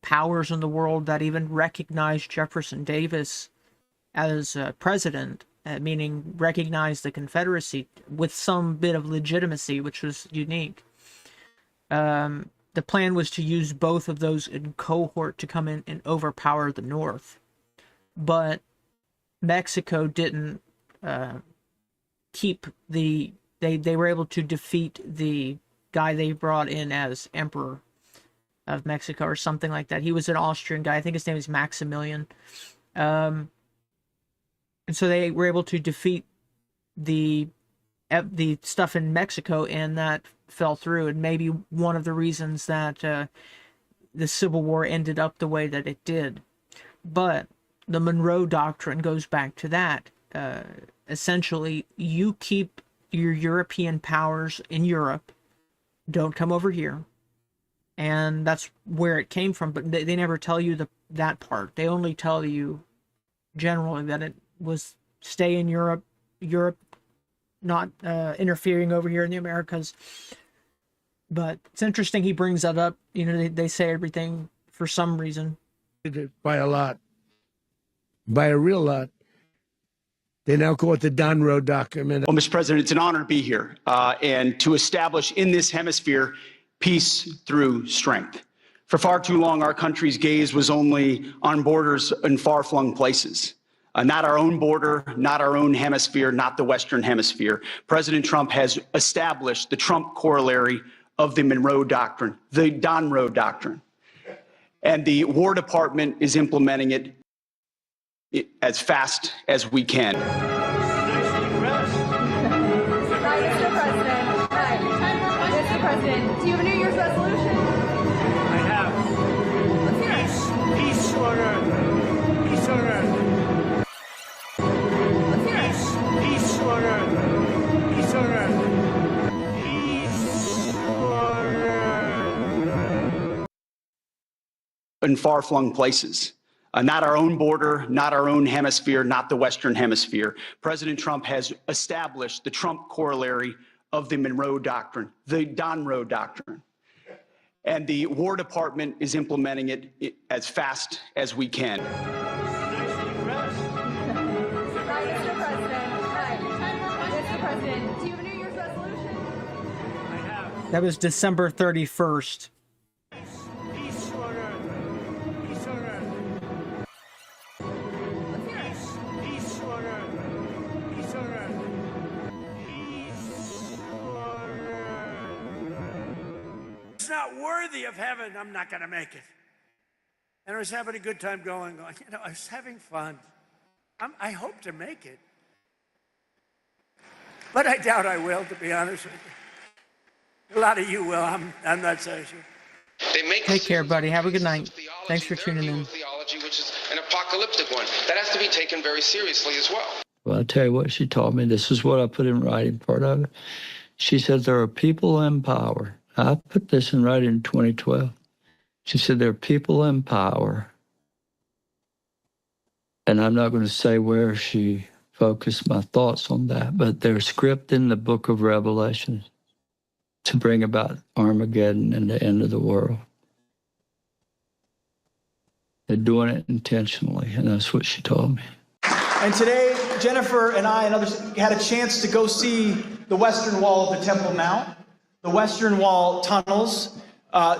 powers in the world that even recognized Jefferson Davis as president, meaning recognized the Confederacy with some bit of legitimacy, which was unique. The plan was to use both of those in cohort to come in and overpower the North. But Mexico didn't keep the... They were able to defeat the guy they brought in as Emperor of Mexico or something like that. He was an Austrian guy. I think his name is Maximilian. And so they were able to defeat the stuff in Mexico, and that fell through. And maybe one of the reasons that the Civil War ended up the way that it did. But the Monroe Doctrine goes back to that. Essentially, you keep your European powers in Europe, don't come over here. And that's where it came from, but they never tell you that part. They only tell you generally that it was stay in Europe, not interfering over here in the Americas. But it's interesting he brings that up. You know, they say everything for some reason. By a lot. By a real lot. They now call it the Donroe Doctrine. Well, Mr. President, it's an honor to be here and to establish in this hemisphere peace through strength. For far too long, our country's gaze was only on borders in far-flung places. Not our own border, not our own hemisphere, not the Western Hemisphere. President Trump has established the Trump corollary of the Monroe Doctrine, the Donroe Doctrine. And the War Department is implementing it as fast as we can. Mr. President. Hi. Mr. President, do you have a New Year's resolution? I have. Let's hear it. Peace on earth. Peace on earth. Let's hear it. Peace on earth. Peace on earth. Peace on earth. In far-flung places. Not our own border, not our own hemisphere, not the Western Hemisphere. President Trump has established the Trump corollary of the Monroe Doctrine, the Donroe Doctrine. And the War Department is implementing it as fast as we can. Mr. President. Hi. Mr. President, do you have a New Year's resolution? I have. That was December 31st. Peace on earth. Peace on earth. Let's hear it. Peace on earth. Peace on earth. Peace on earth. It's not worthy of heaven. I'm not going to make it. And I was having a good time going. You know, I was having fun. I hope to make it. But I doubt I will, to be honest with you. A lot of you will. I'm not so sure. Take care, buddy. Have a good night. Thanks for tuning in. Theology, which is an apocalyptic one. That has to be taken very seriously as well. Well, I'll tell you what she taught me. This is what I put in writing, part of it. She said, there are people in power. I put this in writing in 2012. She said, there are people in power. And I'm not going to say where she focused my thoughts on that, but there's script in the book of Revelation to bring about Armageddon and the end of the world. They're doing it intentionally, and that's what she told me. And today, Jennifer and I and others had a chance to go see the Western Wall of the Temple Mount, the Western Wall tunnels,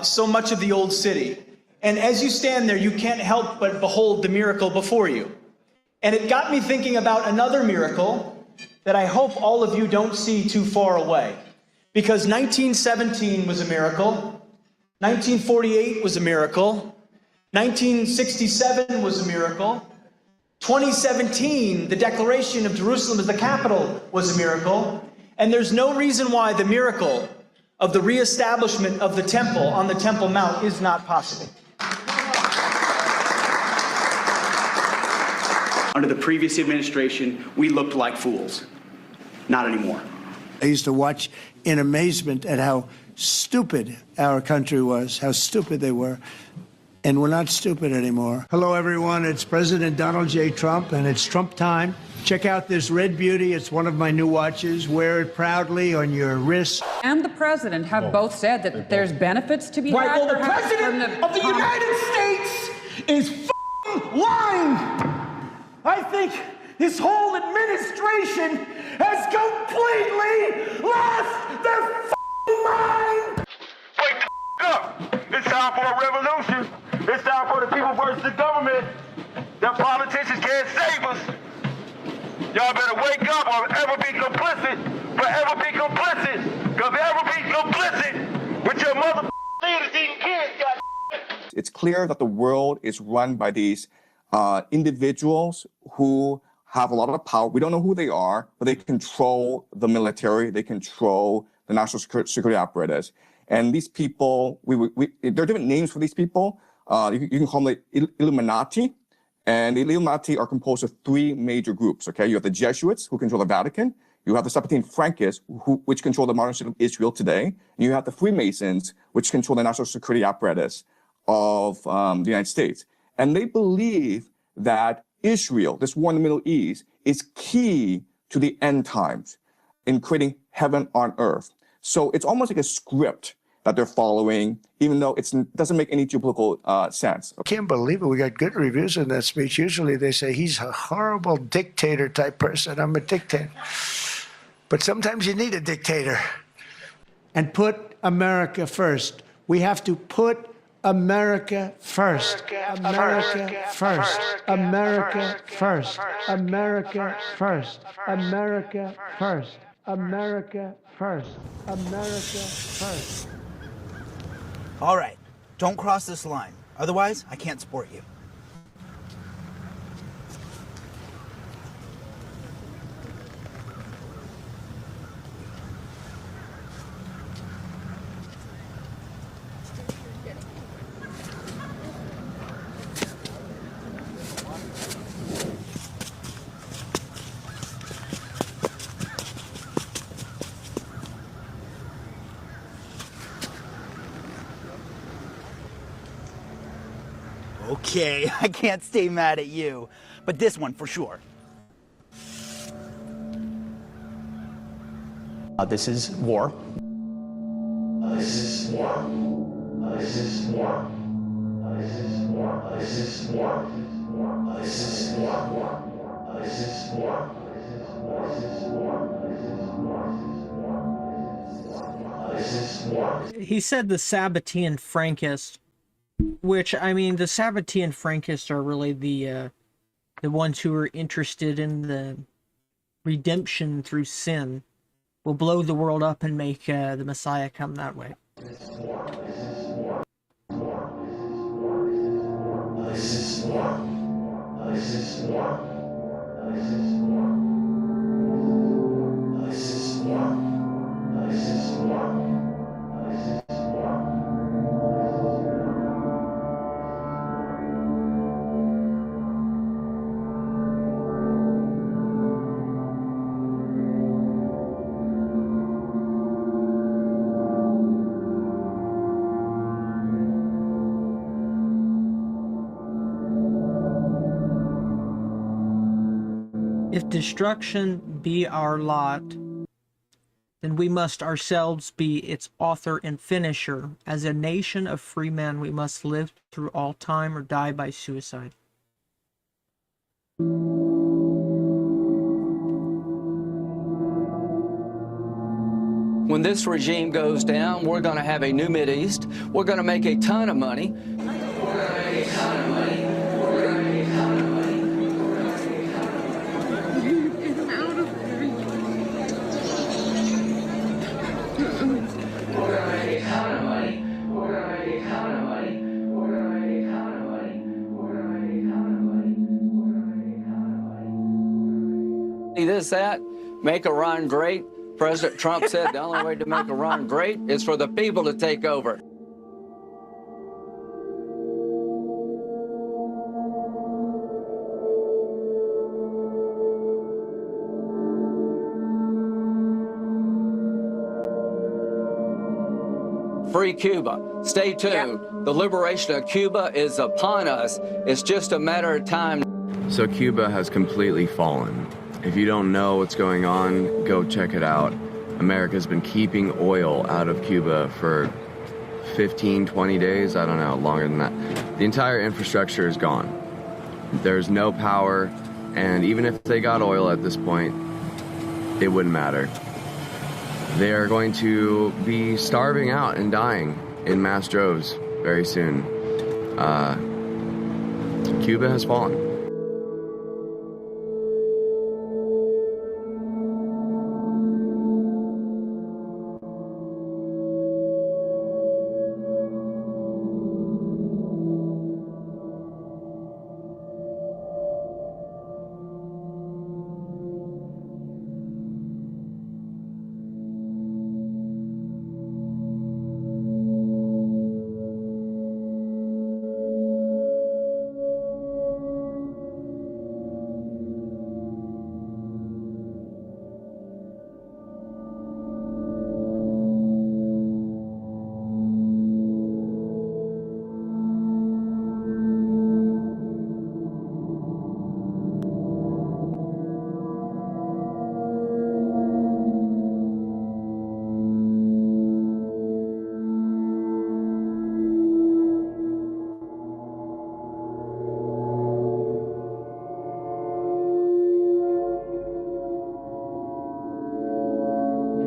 so much of the old city. And as you stand there, you can't help but behold the miracle before you. And it got me thinking about another miracle that I hope all of you don't see too far away. Because 1917 was a miracle, 1948 was a miracle, 1967 was a miracle, 2017, the declaration of Jerusalem as the capital was a miracle, and there's no reason why the miracle of the reestablishment of the temple on the Temple Mount is not possible. Under the previous administration, we looked like fools. Not anymore. I used to watch in amazement at how stupid our country was, how stupid they were. And we're not stupid anymore. Hello, everyone. It's President Donald J. Trump, and it's Trump time. Check out this red beauty. It's one of my new watches. Wear it proudly on your wrist. And the president have both said that there's benefits to be Right, had. well, the president of the United States is f***ing lying. I think his whole administration has completely lost their f***ing mind. Wake the up! It's time for a revolution. It's time for the people versus the government. The politicians can't save us. Y'all better wake up or ever be complicit. Forever be complicit. Because ever be complicit with your mother leaders eating kids, God. It's clear that the world is run by these individuals who have a lot of power. We don't know who they are, but they control the military. They control the national security apparatus. And these people, there are different names for these people. You can call them the Illuminati. And the Illuminati are composed of three major groups, okay? You have the Jesuits, who control the Vatican. You have the Septine Frankists, which control the modern state of Israel today. And you have the Freemasons, which control the national security apparatus of the United States. And they believe that Israel, this war in the Middle East, is key to the end times in creating heaven on earth. So it's almost like a script that they're following, even though it doesn't make any geopolitical sense. I can't believe it. We got good reviews in that speech. Usually they say he's a horrible dictator type person. I'm a dictator. But sometimes you need a dictator. And put America first. We have to put America first. America first. America first. America first. America first. America first. America first. All right, don't cross this line. Otherwise, I can't support you. Okay, I can't stay mad at you, but this one for sure. This is war. This is war. This is war. This is war. This is war. This is war. This is war. This is war. He said the Sabbatean Frankists, which, I mean, the Sabbatean Frankists are really the ones who are interested in the redemption through sin. Will blow the world up and make the Messiah come that way. This is war. This is war. This is war. This is war. This is war. This is war. If destruction be our lot, then we must ourselves be its author and finisher. As a nation of free men, we must live through all time or die by suicide. When this regime goes down, we're going to have a new Mideast. We're going to make a ton of money. We're going to make a ton of money. We're going to make a ton of money. This, that, make Iran great. President Trump said the only way to make Iran great is for the people to take over. Free Cuba. Stay tuned. The liberation of Cuba is upon us. It's just a matter of time. So Cuba has completely fallen. If you don't know what's going on, go check it out. America's been keeping oil out of Cuba for 15, 20 days, I don't know, longer than that. The entire infrastructure is gone. There's no power, and even if they got oil at this point, it wouldn't matter. They are going to be starving out and dying in mass droves very soon. Cuba has fallen.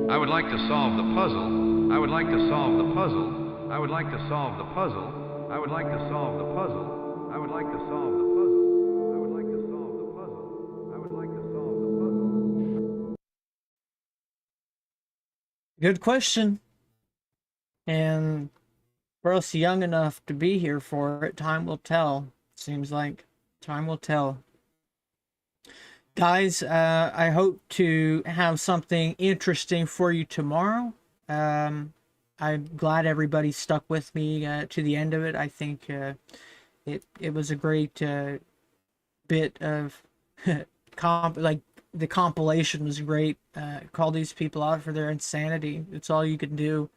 I would like to solve the puzzle. I would like to solve the puzzle. I would like to solve the puzzle. I would like to solve the puzzle. I would like to solve the puzzle. I would like to solve the puzzle. I would like to solve the puzzle. Good question. And for us young enough to be here for it, time will tell. Seems like time will tell. Guys, I hope to have something interesting for you tomorrow. I'm glad everybody stuck with me to the end of it. I think it was a great bit of like the compilation was great. Call these people out for their insanity. It's all you can do.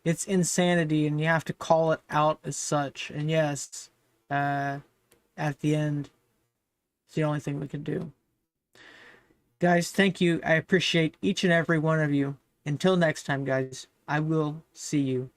It's insanity, and you have to call it out as such. And yes, at the end, it's the only thing we can do. Guys, thank you. I appreciate each and every one of you. Until next time, guys, I will see you